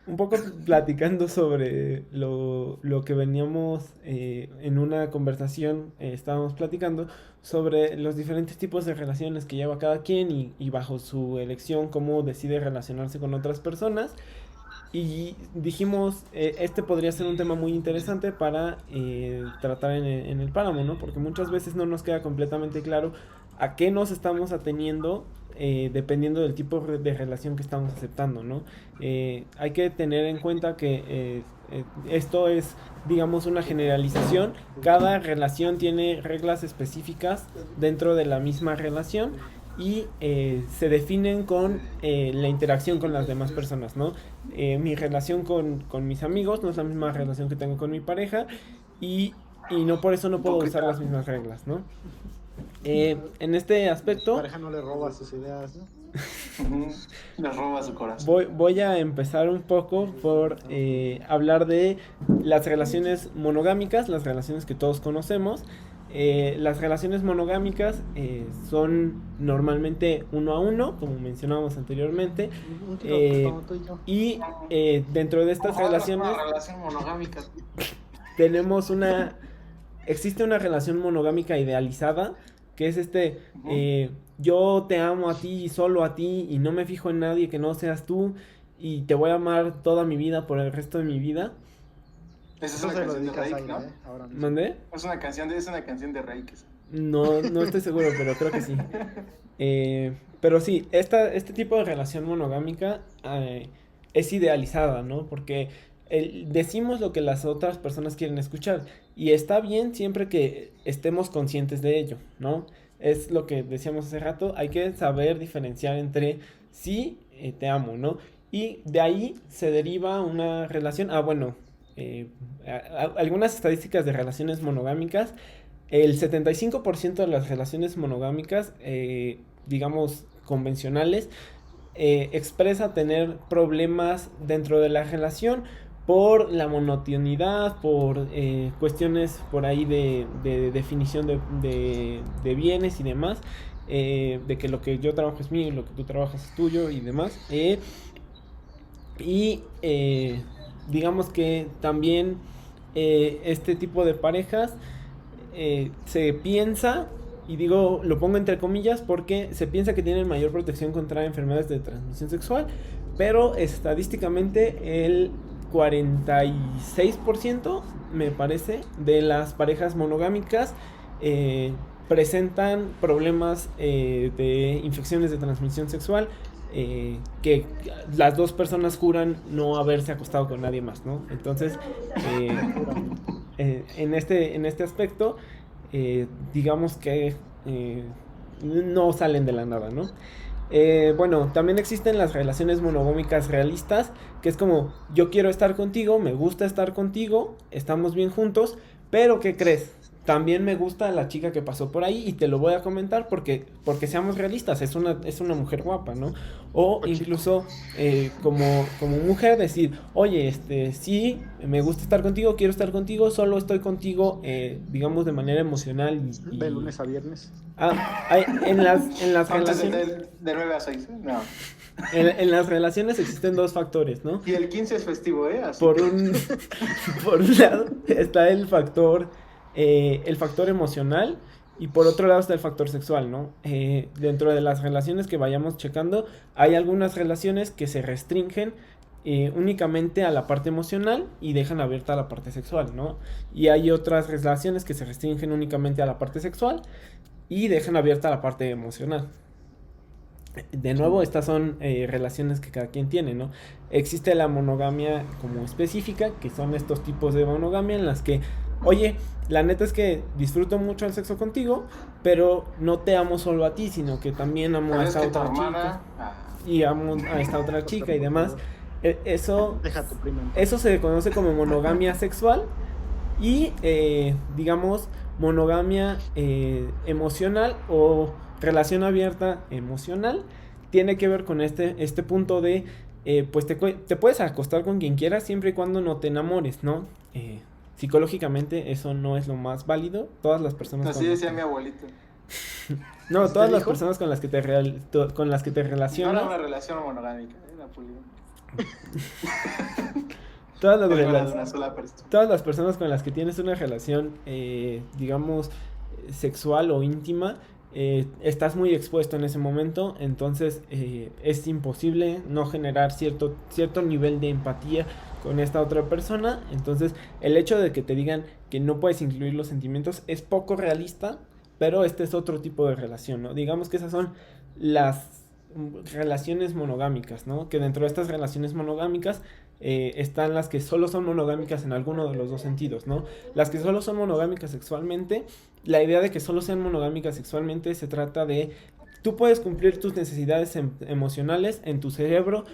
Un poco platicando sobre lo que veníamos en una conversación, estábamos platicando sobre los diferentes tipos de relaciones que lleva cada quien y bajo su elección cómo decide relacionarse con otras personas. Y dijimos, podría ser un tema muy interesante para tratar en el páramo, ¿no? Porque muchas veces no nos queda completamente claro a qué nos estamos ateniendo dependiendo del tipo de relación que estamos aceptando, ¿no? Hay que tener en cuenta que esto es, digamos, una generalización. Cada relación tiene reglas específicas dentro de la misma relación y se definen con la interacción con las demás personas, ¿no? Mi relación con mis amigos no es la misma relación que tengo con mi pareja y no por eso no puedo usar las mismas reglas, ¿no? En este aspecto... Tu pareja no le roba sus ideas, ¿no? Le roba su corazón. Voy a empezar un poco por hablar de las relaciones monogámicas, las relaciones que todos conocemos. Las relaciones monogámicas son normalmente 1 a 1, como mencionábamos anteriormente, y dentro de estas relaciones una relación monogámica. Existe una relación monogámica idealizada, que es yo te amo a ti y solo a ti y no me fijo en nadie que no seas tú y te voy a amar toda mi vida por el resto de mi vida. Esa es una canción de Rake, ¿no? ¿Mandé? Es una canción de Rake. No estoy seguro, pero creo que sí. Pero sí, este tipo de relación monogámica es idealizada, ¿no? Porque decimos lo que las otras personas quieren escuchar y está bien siempre que estemos conscientes de ello, ¿no? Es lo que decíamos hace rato, hay que saber diferenciar entre sí, te amo, ¿no? Y de ahí se deriva una relación, algunas estadísticas de relaciones monogámicas. El 75% de las relaciones monogámicas, digamos, convencionales, expresa tener problemas dentro de la relación por la monotonidad, por cuestiones por ahí de definición de bienes y demás, de que lo que yo trabajo es mío y lo que tú trabajas es tuyo y demás. Digamos que también este tipo de parejas se piensa, y digo, lo pongo entre comillas porque se piensa que tienen mayor protección contra enfermedades de transmisión sexual, pero estadísticamente el 46%, me parece, de las parejas monogámicas presentan problemas de infecciones de transmisión sexual, que las dos personas juran no haberse acostado con nadie más, ¿no? Entonces, en este aspecto, digamos que no salen de la nada, ¿no? Bueno, también existen las relaciones monogámicas realistas, que es como, yo quiero estar contigo, me gusta estar contigo, estamos bien juntos, pero ¿qué crees? También me gusta la chica que pasó por ahí y te lo voy a comentar porque seamos realistas, es una mujer guapa, ¿no? O incluso como mujer decir, oye, sí, me gusta estar contigo, quiero estar contigo, solo estoy contigo, digamos, de manera emocional. De lunes a viernes. En las relaciones... De 9 a 6, no. En las relaciones existen dos factores, ¿no? Y el 15 es festivo, ¿eh? Así por un lado está el factor emocional, y por otro lado está el factor sexual, ¿no? Dentro de las relaciones que vayamos checando, hay algunas relaciones que se restringen únicamente a la parte emocional y dejan abierta la parte sexual, ¿no? Y hay otras relaciones que se restringen únicamente a la parte sexual y dejan abierta la parte emocional. De nuevo, estas son relaciones que cada quien tiene, ¿no? Existe la monogamia como específica, que son estos tipos de monogamia en las que, oye, la neta es que disfruto mucho el sexo contigo, pero no te amo solo a ti, sino que también amo a esta otra chica y amo a esta otra chica y demás. Eso se conoce como monogamia sexual y, digamos, monogamia emocional o relación abierta emocional. Tiene que ver con este punto de, pues te puedes acostar con quien quieras siempre y cuando no te enamores, ¿no? Psicológicamente eso no es lo más válido. Todas las personas... Así decía mi abuelito. No, todas las personas con las que te relacionas... No era una relación monogámica, era poligamia. Todas las personas con las que tienes una relación, digamos, sexual o íntima, estás muy expuesto en ese momento, entonces es imposible no generar cierto nivel de empatía con esta otra persona. Entonces el hecho de que te digan que no puedes incluir los sentimientos es poco realista, pero este es otro tipo de relación, ¿no? Digamos que esas son las relaciones monogámicas, ¿no? Que dentro de estas relaciones monogámicas están las que solo son monogámicas en alguno de los dos sentidos, ¿no? Las que solo son monogámicas sexualmente, la idea de que solo sean monogámicas sexualmente se trata de, tú puedes cumplir tus necesidades emocionales en tu cerebro,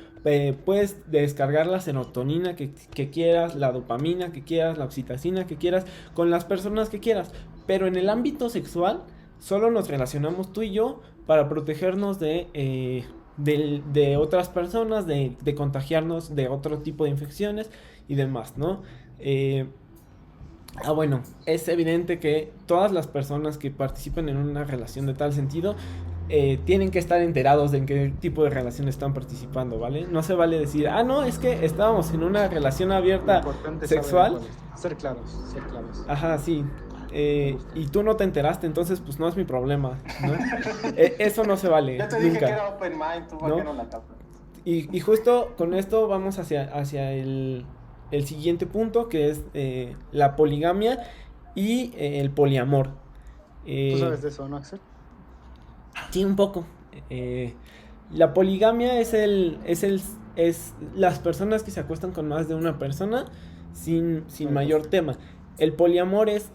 puedes descargar la serotonina que quieras, la dopamina que quieras, la oxitocina que quieras, con las personas que quieras, pero en el ámbito sexual solo nos relacionamos tú y yo para protegernos de otras personas, de contagiarnos de otro tipo de infecciones y demás, ¿no? Bueno, es evidente que todas las personas que participan en una relación de tal sentido tienen que estar enterados de en qué tipo de relación están participando, ¿vale? No se vale decir, no, es que estábamos en una relación abierta sexual. Ser claros. Ajá, sí. Y tú no te enteraste, entonces pues no es mi problema, ¿no? Eso no se vale. Ya te nunca. Dije que era open mind, tú ¿no? No la tapas. Y justo con esto vamos hacia el siguiente punto, que es la poligamia y el poliamor. ¿Tú sabes de eso, no, Axel? Sí, un poco. La poligamia es las personas que se acuestan con más de una persona sin mayor tema. El poliamor es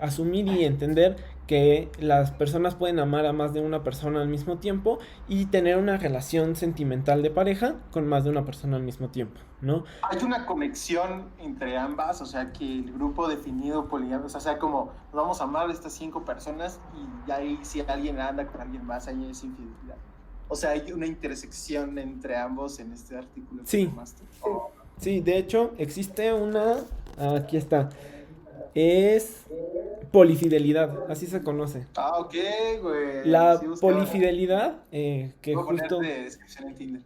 asumir y entender que las personas pueden amar a más de una persona al mismo tiempo y tener una relación sentimental de pareja con más de una persona al mismo tiempo, ¿no? Hay una conexión entre ambas, o sea, que el grupo definido poligamia, o sea, como vamos a amar a estas 5 personas y ahí si alguien anda con alguien más, ahí es infidelidad. O sea, hay una intersección entre ambos en este artículo. Sí. Sí, de hecho, existe una. Aquí está. Es polifidelidad, así se conoce. Ah, ok, güey. Sí, La buscaba. polifidelidad, que Voy a ponerte justo. descripción en Tinder.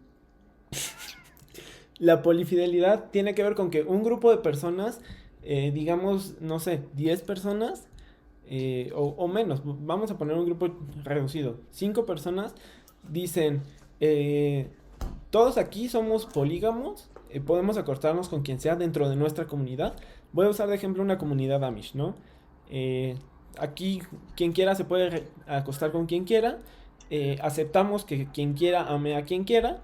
La polifidelidad tiene que ver con que un grupo de personas, digamos, no sé, 10 personas, o menos, vamos a poner un grupo reducido, 5 personas dicen, eh, todos aquí somos polígamos, podemos acostarnos con quien sea dentro de nuestra comunidad. Voy a usar de ejemplo una comunidad Amish, ¿no? Eh, Aquí quien quiera se puede acostar con quien quiera, aceptamos que quien quiera ame a quien quiera,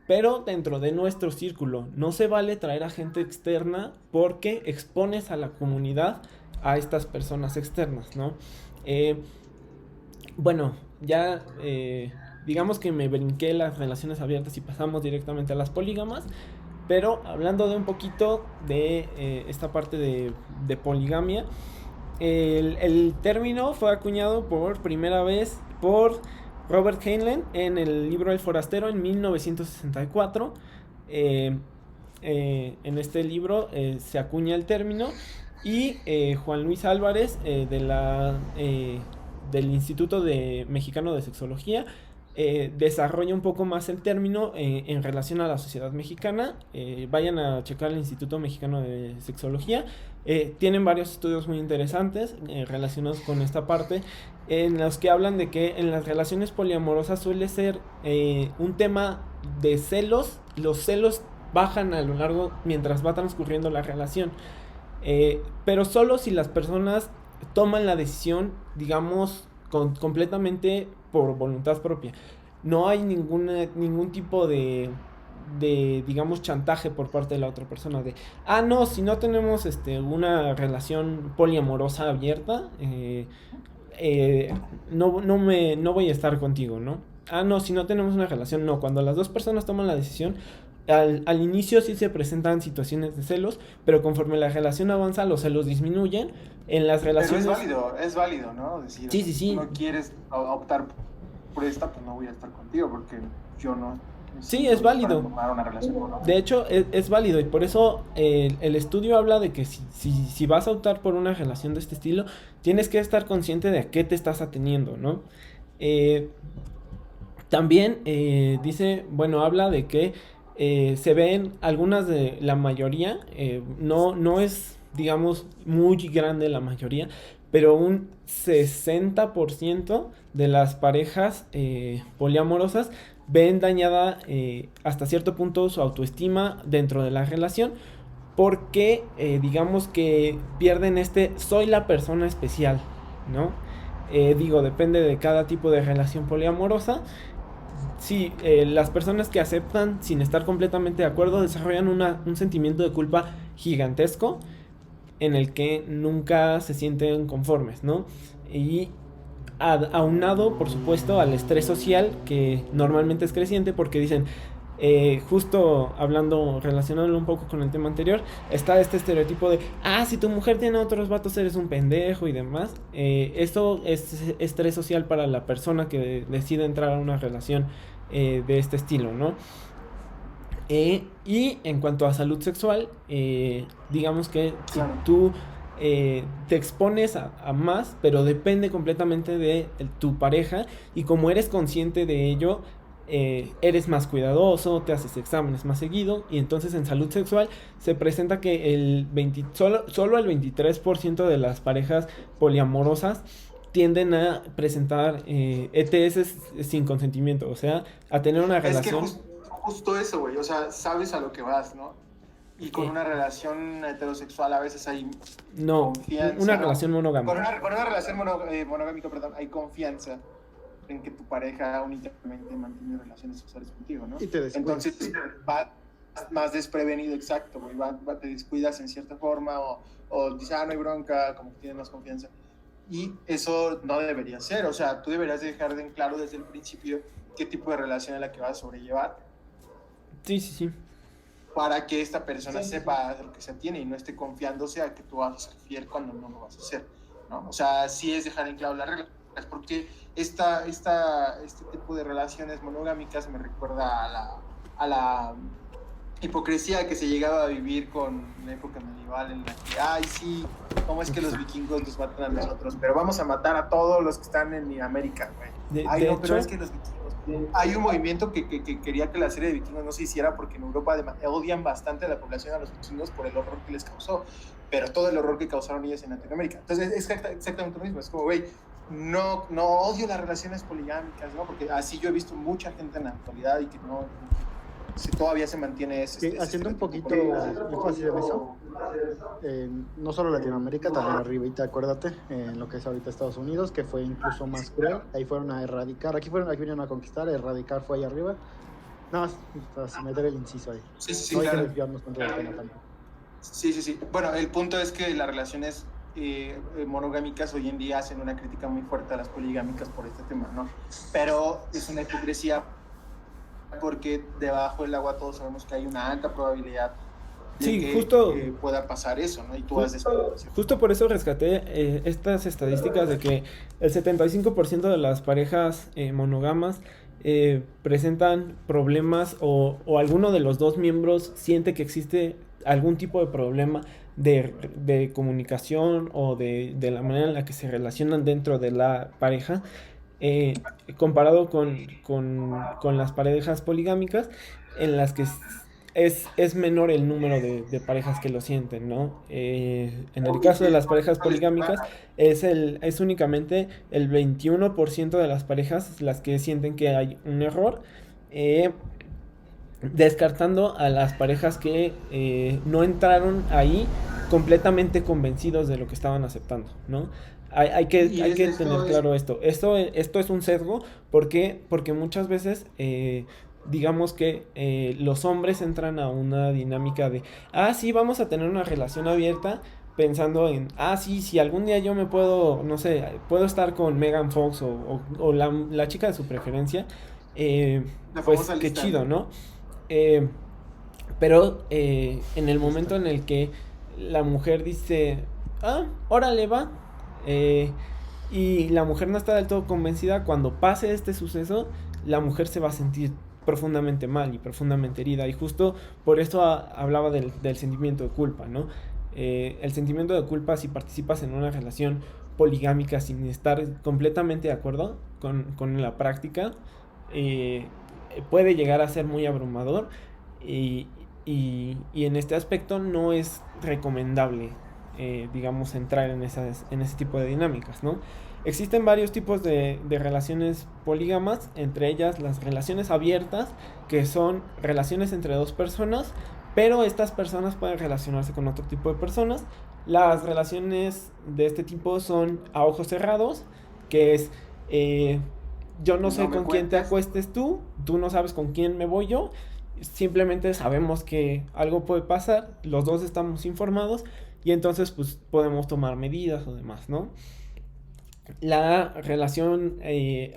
pero dentro de nuestro círculo no se vale traer a gente externa porque expones a la comunidad a estas personas externas, ¿no? Eh, bueno, ya digamos que me brinqué las relaciones abiertas y pasamos directamente a las polígamas, pero hablando de un poquito de esta parte de poligamia, el término fue acuñado por primera vez por Robert Heinlein en el libro El Forastero en 1964. Eh, en este libro se acuña el término y Juan Luis Álvarez del Instituto Mexicano de Sexología desarrolla un poco más el término en relación a la sociedad mexicana. Vayan a checar el Instituto Mexicano de Sexología. Tienen varios estudios muy interesantes relacionados con esta parte, en los que hablan de que en las relaciones poliamorosas suele ser un tema de celos. Los celos bajan a lo largo mientras va transcurriendo la relación. Pero solo si las personas toman la decisión, digamos, completamente por voluntad propia. No hay ningún tipo digamos, chantaje por parte de la otra persona de, no, si no tenemos una relación poliamorosa abierta, no voy a estar contigo, ¿no? No, si no tenemos una relación, no. Cuando las dos personas toman la decisión, al inicio sí se presentan situaciones de celos, pero conforme la relación avanza, los celos disminuyen. En las relaciones... Pero es válido, ¿no? Decir, Sí, o sea, sí, si tú sí. no quieres optar por esta, pues no voy a estar contigo porque yo no Sí, es necesito para válido. formar una relación con De otro. hecho, es válido y por eso el estudio habla de que si vas a optar por una relación de este estilo, tienes que estar consciente de a qué te estás ateniendo, ¿no? Eh, También dice, bueno, habla de que se ven algunas de la mayoría, no es, digamos, muy grande la mayoría, pero un 60% de las parejas poliamorosas ven dañada hasta cierto punto su autoestima dentro de la relación porque digamos que pierden soy la persona especial, ¿no? Digo, depende de cada tipo de relación poliamorosa. Sí, las personas que aceptan sin estar completamente de acuerdo desarrollan un sentimiento de culpa gigantesco en el que nunca se sienten conformes, ¿no? Y aunado, por supuesto, al estrés social que normalmente es creciente porque dicen, justo hablando, relacionándolo un poco con el tema anterior, está este estereotipo de, si tu mujer tiene otros vatos eres un pendejo y demás. Esto es estrés social para la persona que decide entrar a una relación de este estilo, ¿no? Y en cuanto a salud sexual, digamos que si tú te expones a más, pero depende completamente de tu pareja, y como eres consciente de ello, eres más cuidadoso, te haces exámenes más seguido, y entonces en salud sexual se presenta que solo el 23% de las parejas poliamorosas tienden a presentar ETS sin consentimiento, o sea, a tener una relación. Es que justo eso, güey, o sea, sabes a lo que vas, ¿no? Y con una relación heterosexual a veces hay confianza. Una relación monogámica. Con una relación monogámica, perdón, hay confianza en que tu pareja únicamente mantiene relaciones sexuales contigo, ¿no? Y te descuidas. Entonces vas más desprevenido, exacto, güey, te descuidas en cierta forma o dices, no hay bronca, como que tienes más confianza. Y eso no debería ser, o sea, tú deberías dejar en claro desde el principio qué tipo de relación es la que vas a sobrellevar. Sí. Para que esta persona sepa de lo que se tiene y no esté confiándose a que tú vas a ser fiel cuando no lo vas a hacer, ¿no? O sea, sí es dejar en claro las reglas, porque este tipo de relaciones monogámicas me recuerda a hipocresía que se llegaba a vivir con la época medieval en la que, ay, sí, ¿cómo es que los vikingos nos matan a nosotros? Pero vamos a matar a todos los que están en América, güey. Ay, no, pero es que los vikingos... Hay un movimiento que quería que la serie de vikingos no se hiciera porque en Europa odian bastante a la población a los vikingos por el horror que les causó, pero todo el horror que causaron ellos en Latinoamérica. Entonces es exactamente lo mismo, es como, güey, no odio las relaciones poligámicas, ¿no? Porque así yo he visto mucha gente en la actualidad y que no... Si todavía se mantiene ese haciendo un poquito énfasis en eso, no solo Latinoamérica, también arribita, acuérdate, en lo que es ahorita Estados Unidos, que fue incluso más cruel, ahí fueron a erradicar, aquí vinieron a conquistar, erradicar fue ahí arriba, nada más meter el inciso ahí. Sí, no hay claro. que desviarnos tanto del tema tampoco. Sí. Bueno, el punto es que las relaciones monogámicas hoy en día hacen una crítica muy fuerte a las poligámicas por este tema, ¿no? Pero es una hipocresía porque debajo del agua todos sabemos que hay una alta probabilidad de que pueda pasar eso, ¿no? Y tú has justo por eso rescaté estas estadísticas de que el 75% de las parejas monógamas presentan problemas o alguno de los dos miembros siente que existe algún tipo de problema de comunicación o de la manera en la que se relacionan dentro de la pareja. Comparado con las parejas poligámicas en las que es menor el número de parejas que lo sienten, ¿no? En el caso de las parejas poligámicas es únicamente el 21% de las parejas las que sienten que hay un error, descartando a las parejas que no entraron ahí completamente convencidos de lo que estaban aceptando, ¿no? Hay que tener claro esto. Esto es un sesgo. ¿Por qué? Porque muchas veces digamos que los hombres entran a una dinámica de sí, vamos a tener una relación abierta, pensando en sí, si algún día yo me puedo, no sé, puedo estar con Megan Fox o la chica de su preferencia, pues qué chido, ¿no? Pero en el momento en el que la mujer dice órale, va, y la mujer no está del todo convencida, cuando pase este suceso, la mujer se va a sentir profundamente mal y profundamente herida, y justo por eso hablaba del sentimiento de culpa, ¿no? El sentimiento de culpa, si participas en una relación poligámica sin estar completamente de acuerdo con la práctica, puede llegar a ser muy abrumador, y en este aspecto no es recomendable digamos entrar en ese tipo de dinámicas, ¿no? Existen varios tipos de relaciones polígamas, entre ellas las relaciones abiertas, que son relaciones entre dos personas, pero estas personas pueden relacionarse con otro tipo de personas. Las relaciones de este tipo son a ojos cerrados, que es yo no sé con quién te acuestes tú no sabes con quién me voy yo, simplemente sabemos que algo puede pasar, los dos estamos informados, y entonces pues podemos tomar medidas o demás, ¿no? La relación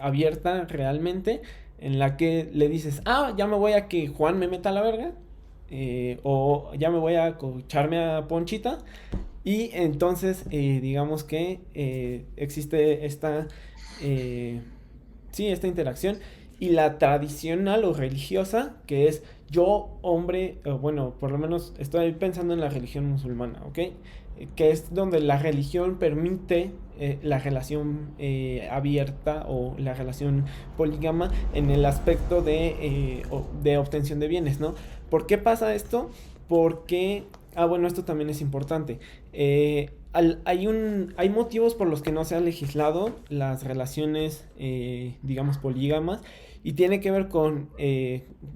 abierta realmente, en la que le dices, ya me voy a que Juan me meta a la verga, o ya me voy a echarme a Ponchita, y entonces digamos que existe esta interacción. Y la tradicional o religiosa, que es yo, hombre, bueno, por lo menos estoy pensando en la religión musulmana, ¿ok? Que es donde la religión permite la relación abierta o la relación polígama en el aspecto de obtención de bienes, ¿no? ¿Por qué pasa esto? Porque, bueno, esto también es importante. Hay motivos por los que no se han legislado las relaciones, digamos, polígamas, y tiene que ver con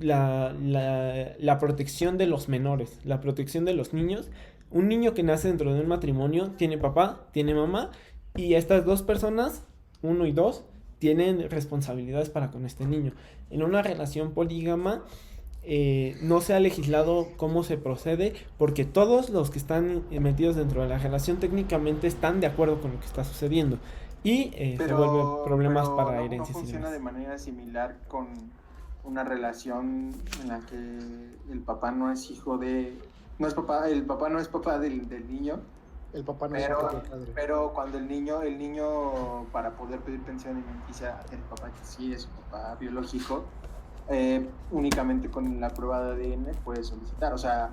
la protección de los menores, la protección de los niños. Un niño que nace dentro de un matrimonio tiene papá, tiene mamá, y estas dos personas, uno y dos, tienen responsabilidades para con este niño. En una relación polígama no se ha legislado cómo se procede, porque todos los que están metidos dentro de la relación técnicamente están de acuerdo con lo que está sucediendo, y se vuelven problemas para herencias. ¿No funciona de manera similar con una relación en la que el papá no es hijo de... el papá no es papá del niño? El papá no es padre. Pero cuando el niño para poder pedir pensión alimenticia del papá, que sí es su papá biológico, únicamente con la prueba de ADN puede solicitar. O sea,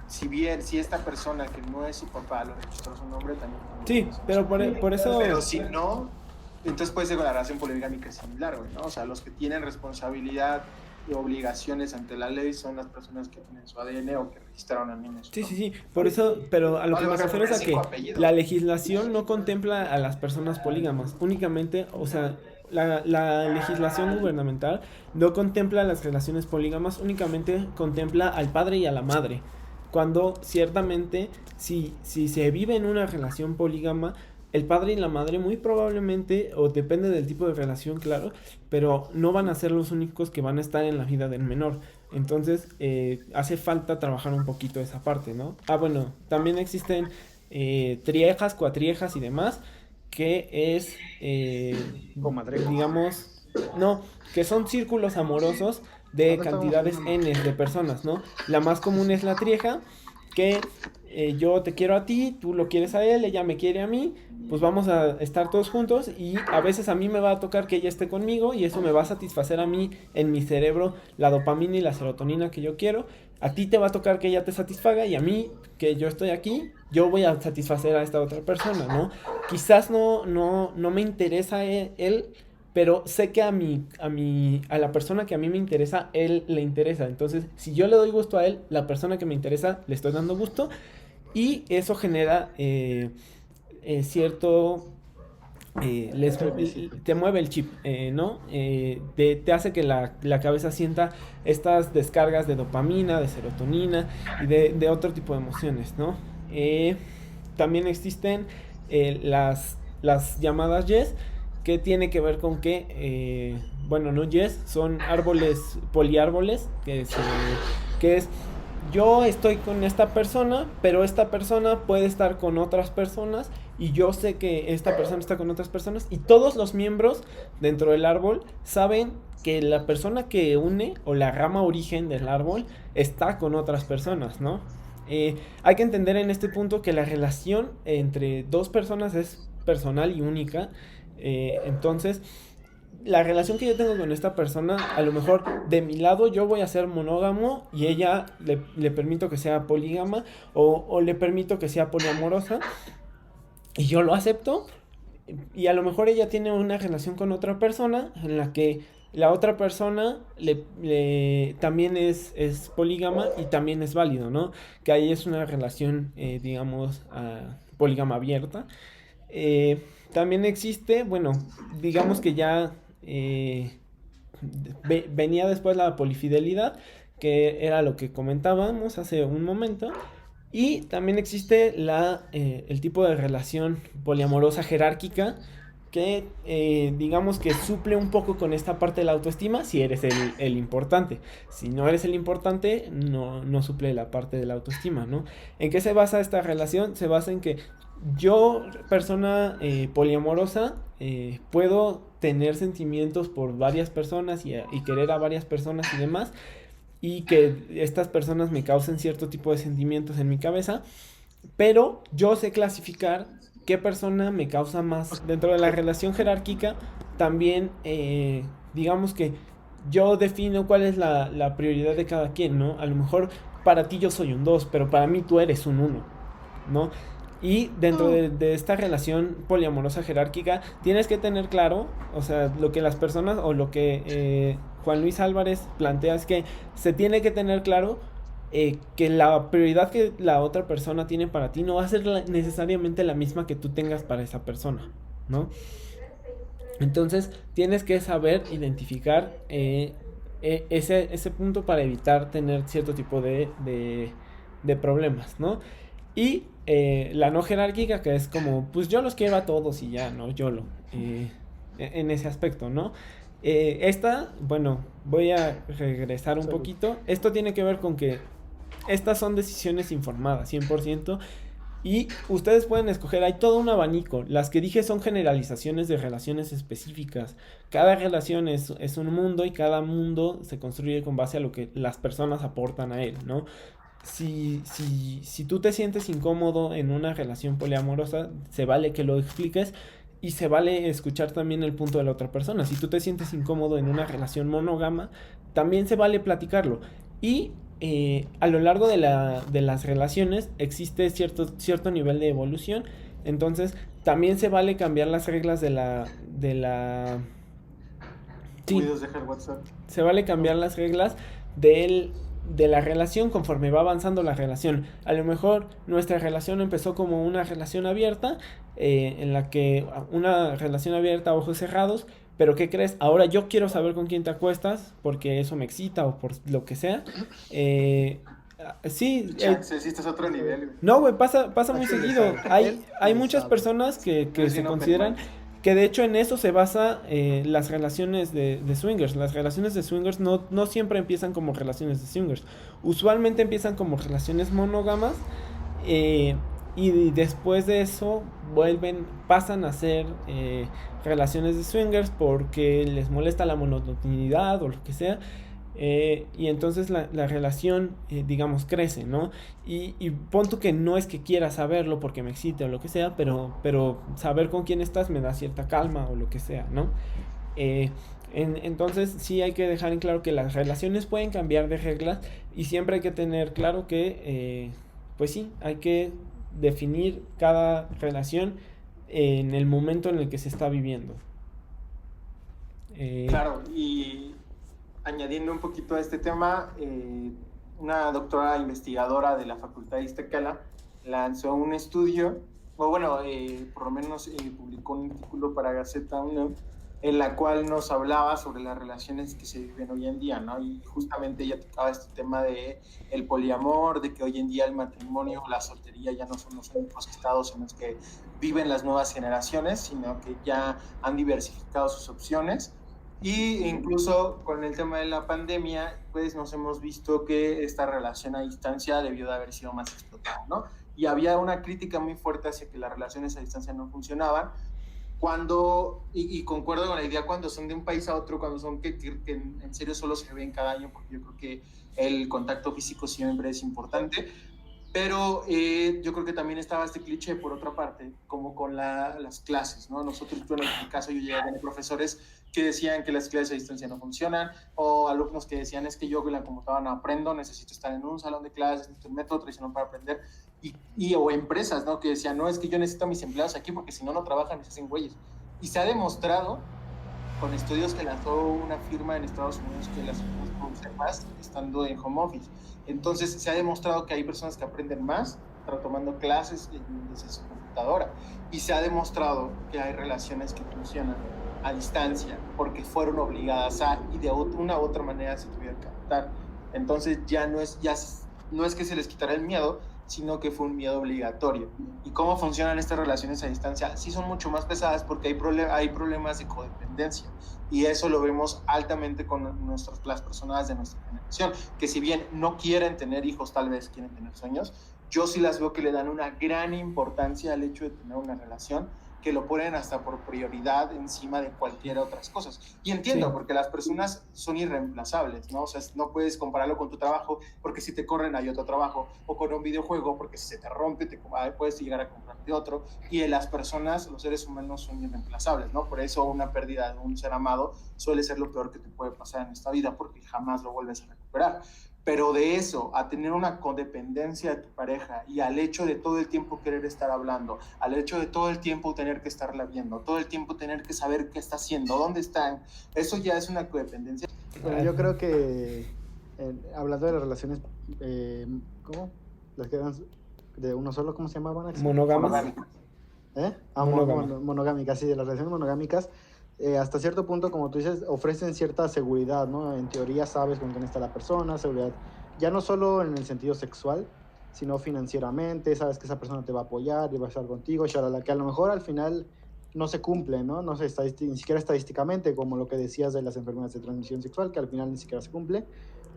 si esta persona que no es su papá lo registró su nombre, también... Sí, pero por eso... Pero si no, entonces puede ser con la relación poligámica similar, güey, ¿no? O sea, los que tienen responsabilidad y obligaciones ante la ley son las personas que tienen su ADN o que registraron al niño. Sí, por eso, pero a lo que me refiero es a que la legislación no contempla a las personas polígamas, únicamente, o sea, la legislación gubernamental no contempla las relaciones polígamas, únicamente contempla al padre y a la madre, cuando ciertamente si se vive en una relación polígama, el padre y la madre muy probablemente, o depende del tipo de relación, claro, pero no van a ser los únicos que van a estar en la vida del menor. Entonces, hace falta trabajar un poquito esa parte, ¿no? Bueno, también existen triejas, cuatriejas y demás, que es, digamos, no, que son círculos amorosos de cantidades n de personas, ¿no? La más común es la trieja, que yo te quiero a ti, tú lo quieres a él, ella me quiere a mí, pues vamos a estar todos juntos y a veces a mí me va a tocar que ella esté conmigo y eso me va a satisfacer a mí en mi cerebro la dopamina y la serotonina que yo quiero. A ti te va a tocar que ella te satisfaga y a mí, que yo estoy aquí, yo voy a satisfacer a esta otra persona, ¿no? Quizás no me interesa él, pero sé que a la persona que a mí me interesa, él le interesa. Entonces, si yo le doy gusto a él, la persona que me interesa le estoy dando gusto. Y eso genera cierto... te mueve el chip, ¿no? Te hace que la cabeza sienta estas descargas de dopamina, de serotonina y de otro tipo de emociones, ¿no? También existen las llamadas YES, que tiene que ver con que, bueno, no YES, son árboles, poliárboles, que es yo estoy con esta persona, pero esta persona puede estar con otras personas y yo sé que esta persona está con otras personas y todos los miembros dentro del árbol saben que la persona que une o la rama origen del árbol está con otras personas, ¿no? Hay que entender en este punto que la relación entre dos personas es personal y única. Entonces, la relación que yo tengo con esta persona, a lo mejor de mi lado yo voy a ser monógamo y ella le permito que sea polígama o le permito que sea poliamorosa y yo lo acepto, y a lo mejor ella tiene una relación con otra persona en la que la otra persona también es polígama y también es válido, ¿no? Que ahí es una relación, digamos, polígama abierta. También existe, bueno, digamos que ya venía después la polifidelidad, que era lo que comentábamos hace un momento. Y también existe el tipo de relación poliamorosa jerárquica, que digamos que suple un poco con esta parte de la autoestima si eres el importante. Si no eres el importante, no suple la parte de la autoestima, ¿no? ¿En qué se basa esta relación? Se basa en que yo, persona poliamorosa, puedo tener sentimientos por varias personas y querer a varias personas y demás, y que estas personas me causen cierto tipo de sentimientos en mi cabeza, pero yo sé clasificar qué persona me causa más. Dentro de la relación jerárquica también, digamos que yo defino cuál es la prioridad de cada quien, ¿no? A lo mejor para ti yo soy un 2, pero para mí tú eres un 1, ¿no? Y dentro de esta relación poliamorosa jerárquica tienes que tener claro, o sea, lo que las personas o lo que Juan Luis Álvarez plantea es que se tiene que tener claro que la prioridad que la otra persona tiene para ti no va a ser necesariamente la misma que tú tengas para esa persona, ¿no? Entonces tienes que saber identificar ese punto para evitar tener cierto tipo de problemas, ¿no? Y la no jerárquica, que es como, pues yo los quiero a todos y ya, ¿no? En ese aspecto, ¿no? Bueno, voy a regresar un poquito. Esto tiene que ver con que estas son decisiones informadas, 100%. Y ustedes pueden escoger, hay todo un abanico. Las que dije son generalizaciones de relaciones específicas. Cada relación es un mundo y cada mundo se construye con base a lo que las personas aportan a él, ¿no? Si tú te sientes incómodo en una relación poliamorosa, se vale que lo expliques. Y se vale escuchar también el punto de la otra persona. Si tú te sientes incómodo en una relación monógama, también se vale platicarlo. Y a lo largo de las relaciones existe cierto nivel de evolución. Entonces, también se vale cambiar las reglas de la... Sí, ¿Puedes dejar WhatsApp? se vale cambiar las reglas de la relación conforme va avanzando la relación. A lo mejor nuestra relación empezó como una relación abierta, en la que una relación abierta a ojos cerrados, pero ¿qué crees? Ahora yo quiero saber con quién te acuestas porque eso me excita o por lo que sea. Sí, Existe otro nivel, güey. no, güey, pasa muy seguido. Hay muchas personas que se consideran que de hecho en eso se basa las relaciones de swingers. Las relaciones de swingers no siempre empiezan como relaciones de swingers. Usualmente empiezan como relaciones monógamas, y después de eso pasan a ser relaciones de swingers porque les molesta la monotonidad o lo que sea. Y entonces la relación, digamos, crece, ¿no? Y pon tú que no es que quiera saberlo porque me excite o lo que sea, pero saber con quién estás me da cierta calma o lo que sea, ¿no? Entonces sí hay que dejar en claro que las relaciones pueden cambiar de reglas y siempre hay que tener claro que, pues sí, hay que definir cada relación en el momento en el que se está viviendo. Claro, y añadiendo un poquito a este tema, una doctora investigadora de la Facultad de Iztacala lanzó un estudio, o bueno, por lo menos publicó un artículo para Gaceta UNAM, en la cual nos hablaba sobre las relaciones que se viven hoy en día, ¿no? Y justamente ella tocaba este tema de el poliamor, de que hoy en día el matrimonio o la soltería ya no son los únicos estados en los que viven las nuevas generaciones, sino que ya han diversificado sus opciones. Y incluso con el tema de la pandemia, pues nos hemos visto que esta relación a distancia debió de haber sido más explotada, ¿no? Y había una crítica muy fuerte hacia que las relaciones a distancia no funcionaban, y concuerdo con la idea, cuando son de un país a otro, cuando son que en serio solo se ven cada año, porque yo creo que el contacto físico siempre es importante. Pero yo creo que también estaba este cliché por otra parte, como con las clases, ¿no? Nosotros, bueno, en mi caso, yo llegué a tener profesores que decían que las clases a distancia no funcionan, o alumnos que decían, es que yo con la computadora no aprendo, necesito estar en un salón de clases, necesito un método tradicional para aprender, o empresas, ¿no? Que decían, no, es que yo necesito a mis empleados aquí porque si no, no trabajan y se hacen güeyes. Y se ha demostrado, con estudios que lanzó una firma en Estados Unidos, que las puede producir más estando en home office. Entonces se ha demostrado que hay personas que aprenden más tomando clases desde su computadora, y se ha demostrado que hay relaciones que funcionan a distancia porque fueron obligadas a, y de una u otra manera se tuvieron que adaptar. Entonces ya no es que se les quitará el miedo, sino que fue un miedo obligatorio. ¿Y cómo funcionan estas relaciones a distancia? Sí son mucho más pesadas porque hay problemas de codependencia, y eso lo vemos altamente con las personas de nuestra generación, que si bien no quieren tener hijos, tal vez quieren tener sueños, yo sí las veo que le dan una gran importancia al hecho de tener una relación, que lo ponen hasta por prioridad encima de cualquier otras cosas. Y entiendo, sí, porque las personas son irreemplazables, ¿no? O sea, no puedes compararlo con tu trabajo, porque si te corren hay otro trabajo, o con un videojuego, porque si se te rompe, puedes llegar a comprarte otro. Y las personas, los seres humanos son irreemplazables, ¿no? Por eso una pérdida de un ser amado suele ser lo peor que te puede pasar en esta vida, porque jamás lo vuelves a recuperar. Pero de eso, a tener una codependencia de tu pareja, y al hecho de todo el tiempo querer estar hablando, al hecho de todo el tiempo tener que estarla viendo, todo el tiempo tener que saber qué está haciendo, dónde están, eso ya es una codependencia. Bueno, yo creo que hablando de las relaciones, ¿cómo? Las que eran de uno solo, ¿cómo se llamaban? Monógamas. Monogámicas, sí, de las relaciones monogámicas. Hasta cierto punto, como tú dices, ofrecen cierta seguridad, ¿no? En teoría sabes con quién está la persona, seguridad, ya no solo en el sentido sexual, sino financieramente, sabes que esa persona te va a apoyar y va a estar contigo, shalala, que a lo mejor al final no se cumple, ¿no? No sé, ni siquiera estadísticamente, como lo que decías de las enfermedades de transmisión sexual, que al final ni siquiera se cumple,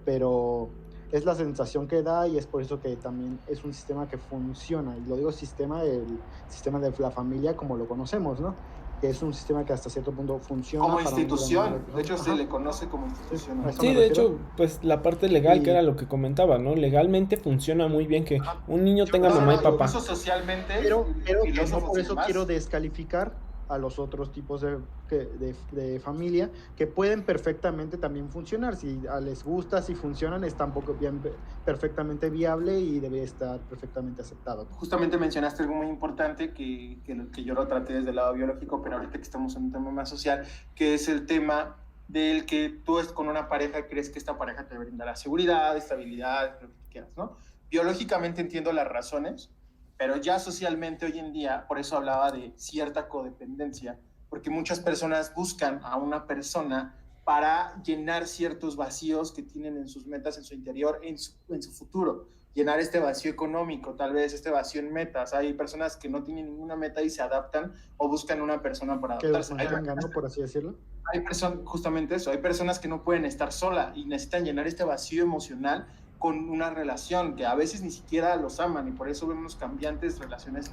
pero es la sensación que da, y es por eso que también es un sistema que funciona, y lo digo sistema, el sistema de la familia como lo conocemos, ¿no? Que es un sistema que hasta cierto punto funciona como institución, de hecho se le conoce como institución. Sí, de hecho, pues la parte legal, que era lo que comentaba, ¿no? Legalmente funciona muy bien que un niño tenga mamá y papá. Incluso socialmente, pero que no por eso quiero descalificar a los otros tipos de familia que pueden perfectamente también funcionar. Si les gusta, si funcionan, es tampoco bien perfectamente viable y debe estar perfectamente aceptado. Justamente mencionaste algo muy importante que yo lo traté desde el lado biológico, pero ahorita que estamos en un tema más social, que es el tema del que tú con una pareja crees que esta pareja te brindará seguridad, estabilidad, lo que quieras, ¿no? Biológicamente entiendo las razones, pero ya socialmente hoy en día, por eso hablaba de cierta codependencia, porque muchas personas buscan a una persona para llenar ciertos vacíos que tienen en sus metas, en su interior, en su futuro. Llenar este vacío económico, tal vez este vacío en metas. Hay personas que no tienen ninguna meta y se adaptan o buscan una persona para adaptarse. Que los mantengan, por así decirlo. Hay personas, justamente eso, hay personas que no pueden estar sola y necesitan llenar este vacío emocional con una relación que a veces ni siquiera los aman y por eso vemos cambiantes relaciones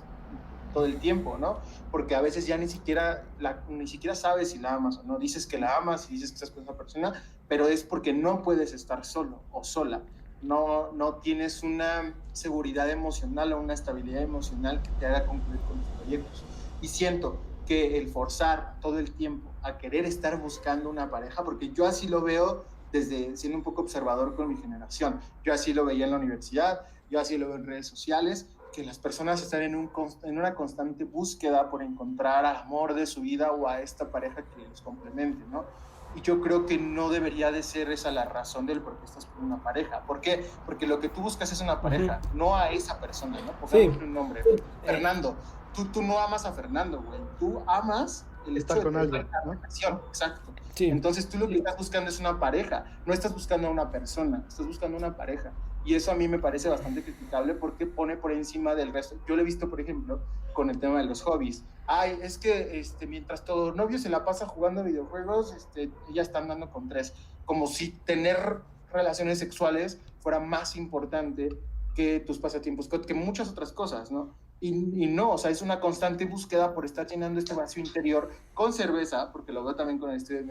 todo el tiempo, ¿no? Porque a veces ya ni siquiera sabes si la amas o no. Dices que la amas y dices que estás con esa persona, pero es porque no puedes estar solo o sola. No tienes una seguridad emocional o una estabilidad emocional que te haga concluir con tus proyectos. Y siento que el forzar todo el tiempo a querer estar buscando una pareja, porque yo así lo veo desde siendo un poco observador con mi generación. Yo así lo veía en la universidad, yo así lo veo en redes sociales, que las personas están en una constante búsqueda por encontrar al amor de su vida o a esta pareja que los complemente, ¿no? Y yo creo que no debería de ser esa la razón del por qué estás con una pareja. ¿Por qué? Porque lo que tú buscas es una pareja, no a esa persona, ¿no? Pongámosle un nombre. Fernando. Tú no amas a Fernando, güey. Tú amas el estar hecho con de alguien, la ¿no? relación. Exacto. Sí. Entonces tú lo que estás buscando es una pareja. No estás buscando a una persona, estás buscando una pareja. Y eso a mí me parece bastante criticable porque pone por encima del resto. Yo lo he visto, por ejemplo, con el tema de los hobbies. Ay, es que mientras todo novio se la pasa jugando videojuegos, ella está andando con 3. Como si tener relaciones sexuales fuera más importante que tus pasatiempos, que muchas otras cosas, ¿no? Y no, o sea, es una constante búsqueda por estar llenando este vacío interior con cerveza, porque lo veo también con el estudio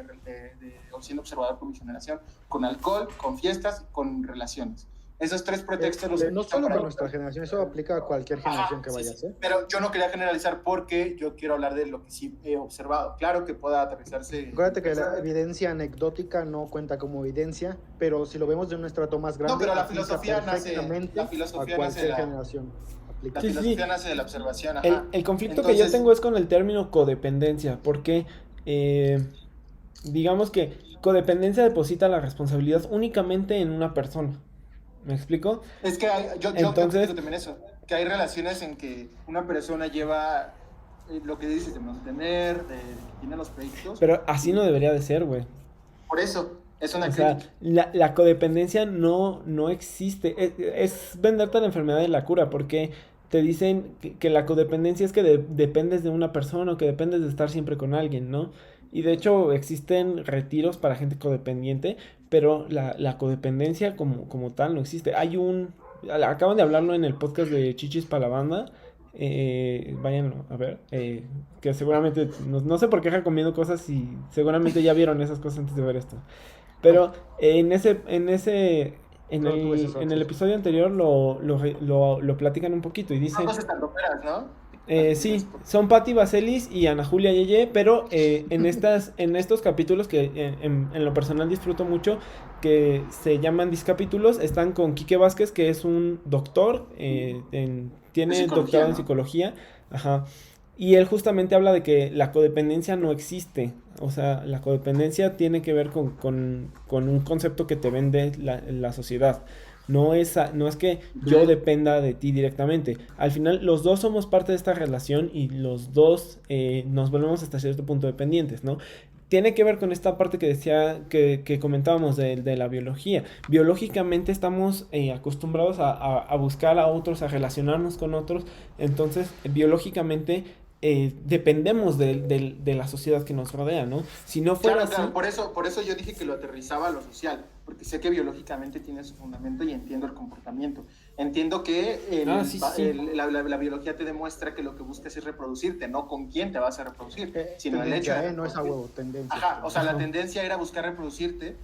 o siendo observador con mi generación, con alcohol, con fiestas, con relaciones. Esos 3 pretextos los no solo para nuestra generación, eso aplica a cualquier generación que vaya a ser. Pero yo no quería generalizar porque yo quiero hablar de lo que sí he observado. Claro que pueda aterrizarse. Acuérdate que la evidencia anecdótica no cuenta como evidencia, pero si lo vemos de un estrato más grande, No, pero la filosofía nace a cualquier generación. La filosofía nace de la observación. El conflicto que yo tengo es con el término codependencia, porque digamos que codependencia deposita la responsabilidad únicamente en una persona. ¿Me explico? Es que yo creo también eso, que hay relaciones en que una persona lleva lo que dices de mantener, de que tiene los proyectos. Pero así no debería de ser, güey. Por eso, es una crítica. La codependencia no existe. Es venderte la enfermedad de la cura, porque te dicen que la codependencia es que dependes de una persona o que dependes de estar siempre con alguien, ¿no? Y de hecho existen retiros para gente codependiente, pero la codependencia como tal no existe. Acaban de hablarlo en el podcast de Chichis para la banda. Váyanlo a ver. Que seguramente, no sé por qué recomiendo cosas y seguramente ya vieron esas cosas antes de ver esto. Pero en el episodio anterior lo platican un poquito y dicen... ¿no? Sí, son Patti Vaselis y Ana Julia Yeye, pero en estos capítulos que en lo personal disfruto mucho, que se llaman discapítulos, están con Quique Vázquez, que es un doctor, tiene doctorado en psicología, ajá, y él justamente habla de que la codependencia no existe, o sea, la codependencia tiene que ver con un concepto que te vende la sociedad. No es que yo dependa de ti directamente. Al final, los dos somos parte de esta relación y los dos nos volvemos hasta cierto punto dependientes, ¿no? Tiene que ver con esta parte que decía, que comentábamos de la biología. Biológicamente estamos acostumbrados a buscar a otros, a relacionarnos con otros. Entonces, biológicamente dependemos de la sociedad que nos rodea, ¿no? Si no fuera así... Claro, por eso yo dije que lo aterrizaba a lo social, porque sé que biológicamente tiene su fundamento y entiendo el comportamiento. Entiendo que la biología te demuestra que lo que buscas es reproducirte, no con quién te vas a reproducir, sino el hecho de... no es a huevo, tendencia. Ajá, o sea, la tendencia era buscar reproducirte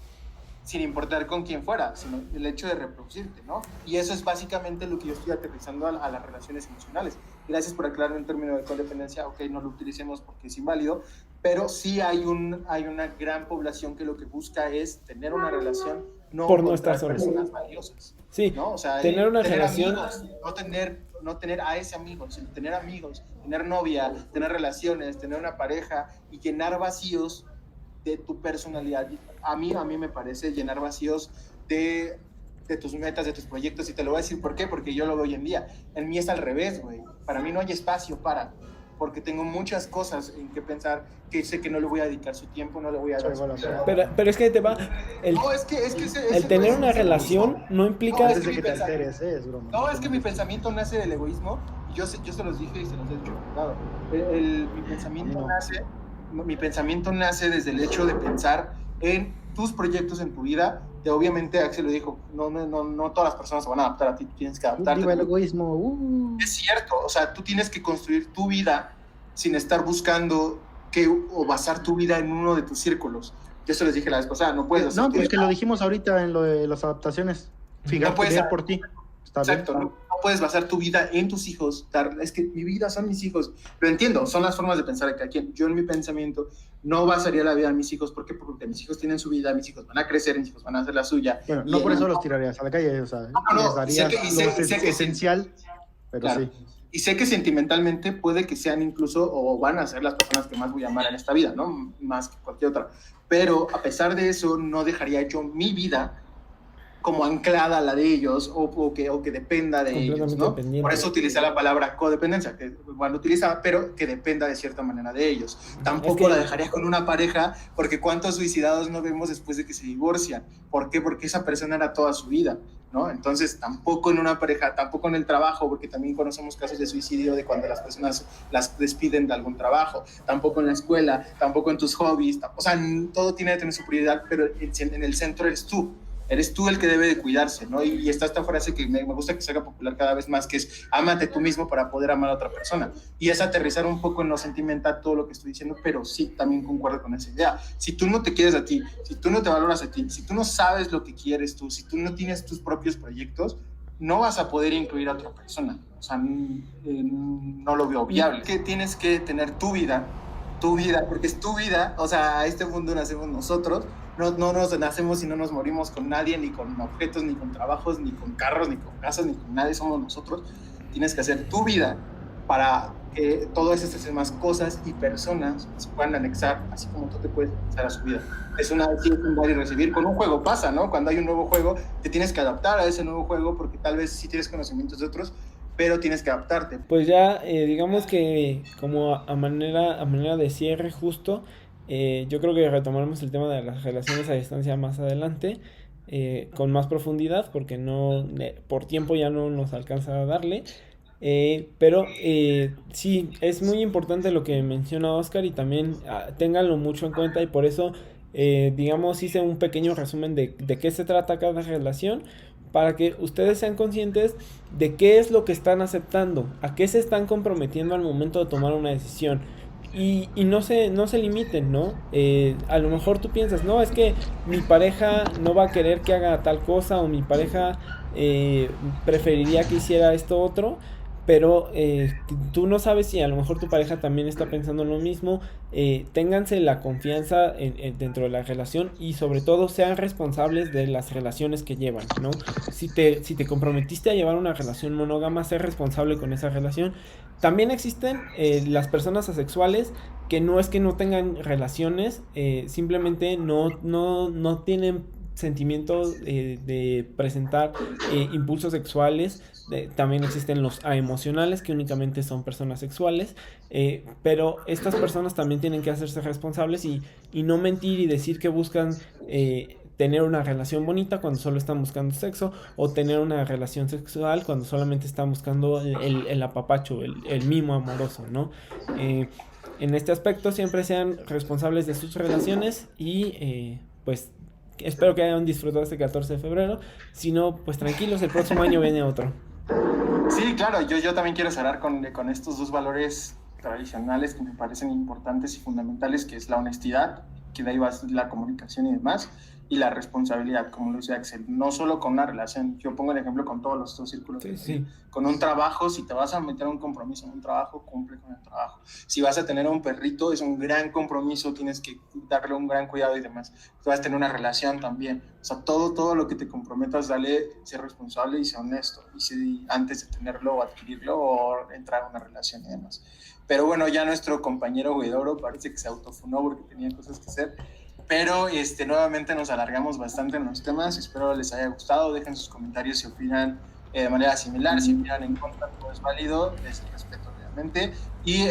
sin importar con quién fuera, sino el hecho de reproducirte, ¿no? Y eso es básicamente lo que yo estoy aterrizando a las relaciones emocionales. gracias por aclarar un término de codependencia, ok, no lo utilicemos porque es inválido, pero sí hay una gran población que lo que busca es tener una relación, no por no encontrar estar solo. personas valiosas. Sí, ¿no? O sea, tener una relación, amigos, no tener a ese amigo, sino tener amigos, tener novia, tener relaciones, tener una pareja y llenar vacíos de tu personalidad. A mí me parece llenar vacíos de tus metas, de tus proyectos, y te lo voy a decir por qué, porque yo lo veo hoy en día. En mí es al revés, güey. Para mí no hay espacio porque tengo muchas cosas en que pensar, que sé que no le voy a dedicar su tiempo, no le voy a dar su tiempo. Pero es que te va, el tener una relación no implica... Desde que te alteres, es broma. No, es que mi pensamiento nace del egoísmo, y yo se los dije y se los he dicho. Claro. Mi pensamiento nace desde el hecho de pensar en tus proyectos en tu vida. Obviamente, Axel lo dijo, no todas las personas se van a adaptar a ti, tú tienes que adaptarte. Viva el egoísmo. Es cierto, o sea, tú tienes que construir tu vida sin estar buscando o basar tu vida en uno de tus círculos. Yo se les dije la vez pasada, no puedes. No, pues que lo dijimos ahorita en lo de las adaptaciones. Fíjate por ti. Está exacto, bien. No puedes basar tu vida en tus hijos. Es que mi vida son mis hijos. Lo entiendo, son las formas de pensar de cada quien. Yo en mi pensamiento no basaría la vida en mis hijos. ¿Por qué? Porque mis hijos tienen su vida, mis hijos van a crecer, mis hijos van a hacer la suya. Bueno, no por eso los tirarías a la calle, o sea, les darías lo esencial, pero claro, sí. Y sé que sentimentalmente puede que sean incluso, o van a ser las personas que más voy a amar en esta vida, ¿no? Más que cualquier otra. Pero a pesar de eso, no dejaría yo mi vida como anclada a la de ellos o que dependa de ellos, ¿no? Por eso utilicé la palabra codependencia, que bueno, utilizaba, pero que dependa de cierta manera de ellos. Tampoco la dejaría con una pareja, porque cuántos suicidados no vemos después de que se divorcian. ¿Por qué? Porque esa persona era toda su vida, ¿no? Entonces, tampoco en una pareja, tampoco en el trabajo, porque también conocemos casos de suicidio de cuando las personas las despiden de algún trabajo, tampoco en la escuela, tampoco en tus hobbies, o sea, todo tiene que tener su prioridad, pero en el centro eres tú. Eres tú el que debe de cuidarse, ¿no? Y está esta frase que me gusta que se haga popular cada vez más, que es ámate tú mismo para poder amar a otra persona. Y es aterrizar un poco en lo sentimental todo lo que estoy diciendo, pero sí, también concuerdo con esa idea. Si tú no te quieres a ti, si tú no te valoras a ti, si tú no sabes lo que quieres tú, si tú no tienes tus propios proyectos, no vas a poder incluir a otra persona. O sea, no lo veo viable. Que tienes que tener tu vida, porque es tu vida. O sea, a este mundo nacemos nosotros. No nos nacemos y no nos morimos con nadie, ni con objetos, ni con trabajos, ni con carros, ni con casas, ni con nadie, somos nosotros. Tienes que hacer tu vida para que todas estas demás cosas y personas se puedan anexar, así como tú te puedes anexar a su vida. Es un dar y recibir. Con un juego pasa, ¿no? Cuando hay un nuevo juego, te tienes que adaptar a ese nuevo juego, porque tal vez sí tienes conocimientos de otros, pero tienes que adaptarte. Pues ya, digamos que como a manera de cierre justo, yo creo que retomaremos el tema de las relaciones a distancia más adelante, con más profundidad, porque por tiempo ya no nos alcanza a darle, pero sí, es muy importante lo que menciona Oscar, y también ténganlo mucho en cuenta, y por eso digamos hice un pequeño resumen de qué se trata cada relación, para que ustedes sean conscientes de qué es lo que están aceptando, a qué se están comprometiendo al momento de tomar una decisión. Y no se limiten, ¿no? A lo mejor tú piensas, no, es que mi pareja no va a querer que haga tal cosa, o mi pareja preferiría que hiciera esto otro, pero tú no sabes si a lo mejor tu pareja también está pensando lo mismo. Ténganse la confianza dentro de la relación, y sobre todo sean responsables de las relaciones que llevan, ¿no? Si te comprometiste a llevar una relación monógama, sé responsable con esa relación. También existen las personas asexuales, que no es que no tengan relaciones, simplemente no tienen sentimientos de presentar impulsos sexuales. También existen los aemocionales, que únicamente son personas sexuales, pero estas personas también tienen que hacerse responsables y no mentir y decir que buscan tener una relación bonita cuando solo están buscando sexo, o tener una relación sexual cuando solamente están buscando el apapacho, el mimo amoroso, ¿no? En este aspecto siempre sean responsables de sus relaciones, y pues espero que hayan disfrutado este 14 de febrero. Si no, pues tranquilos, el próximo año viene otro. Sí, claro, yo también quiero cerrar con estos dos valores tradicionales que me parecen importantes y fundamentales, que es la honestidad, que de ahí va la comunicación y demás, y la responsabilidad, como lo dice Axel, no solo con una relación. Yo pongo el ejemplo con todos los dos círculos. Sí. Con un trabajo, si te vas a meter a un compromiso en un trabajo, cumple con el trabajo. Si vas a tener a un perrito, es un gran compromiso, tienes que darle un gran cuidado y demás. Si vas a tener una relación también. O sea, todo lo que te comprometas, dale, ser responsable y ser honesto. Y si antes de tenerlo o adquirirlo o entrar a una relación y demás. Pero bueno, ya nuestro compañero Huidoro parece que se autofunó porque tenía cosas que hacer. Pero nuevamente nos alargamos bastante en los temas. Espero les haya gustado. Dejen sus comentarios si opinan de manera similar. Si opinan en contra, todo es válido. Les respeto, obviamente. Y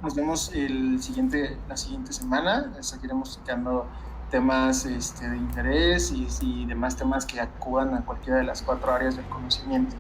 nos vemos la siguiente semana. Seguiremos tocando temas de interés y demás temas que acudan a cualquiera de las 4 áreas del conocimiento.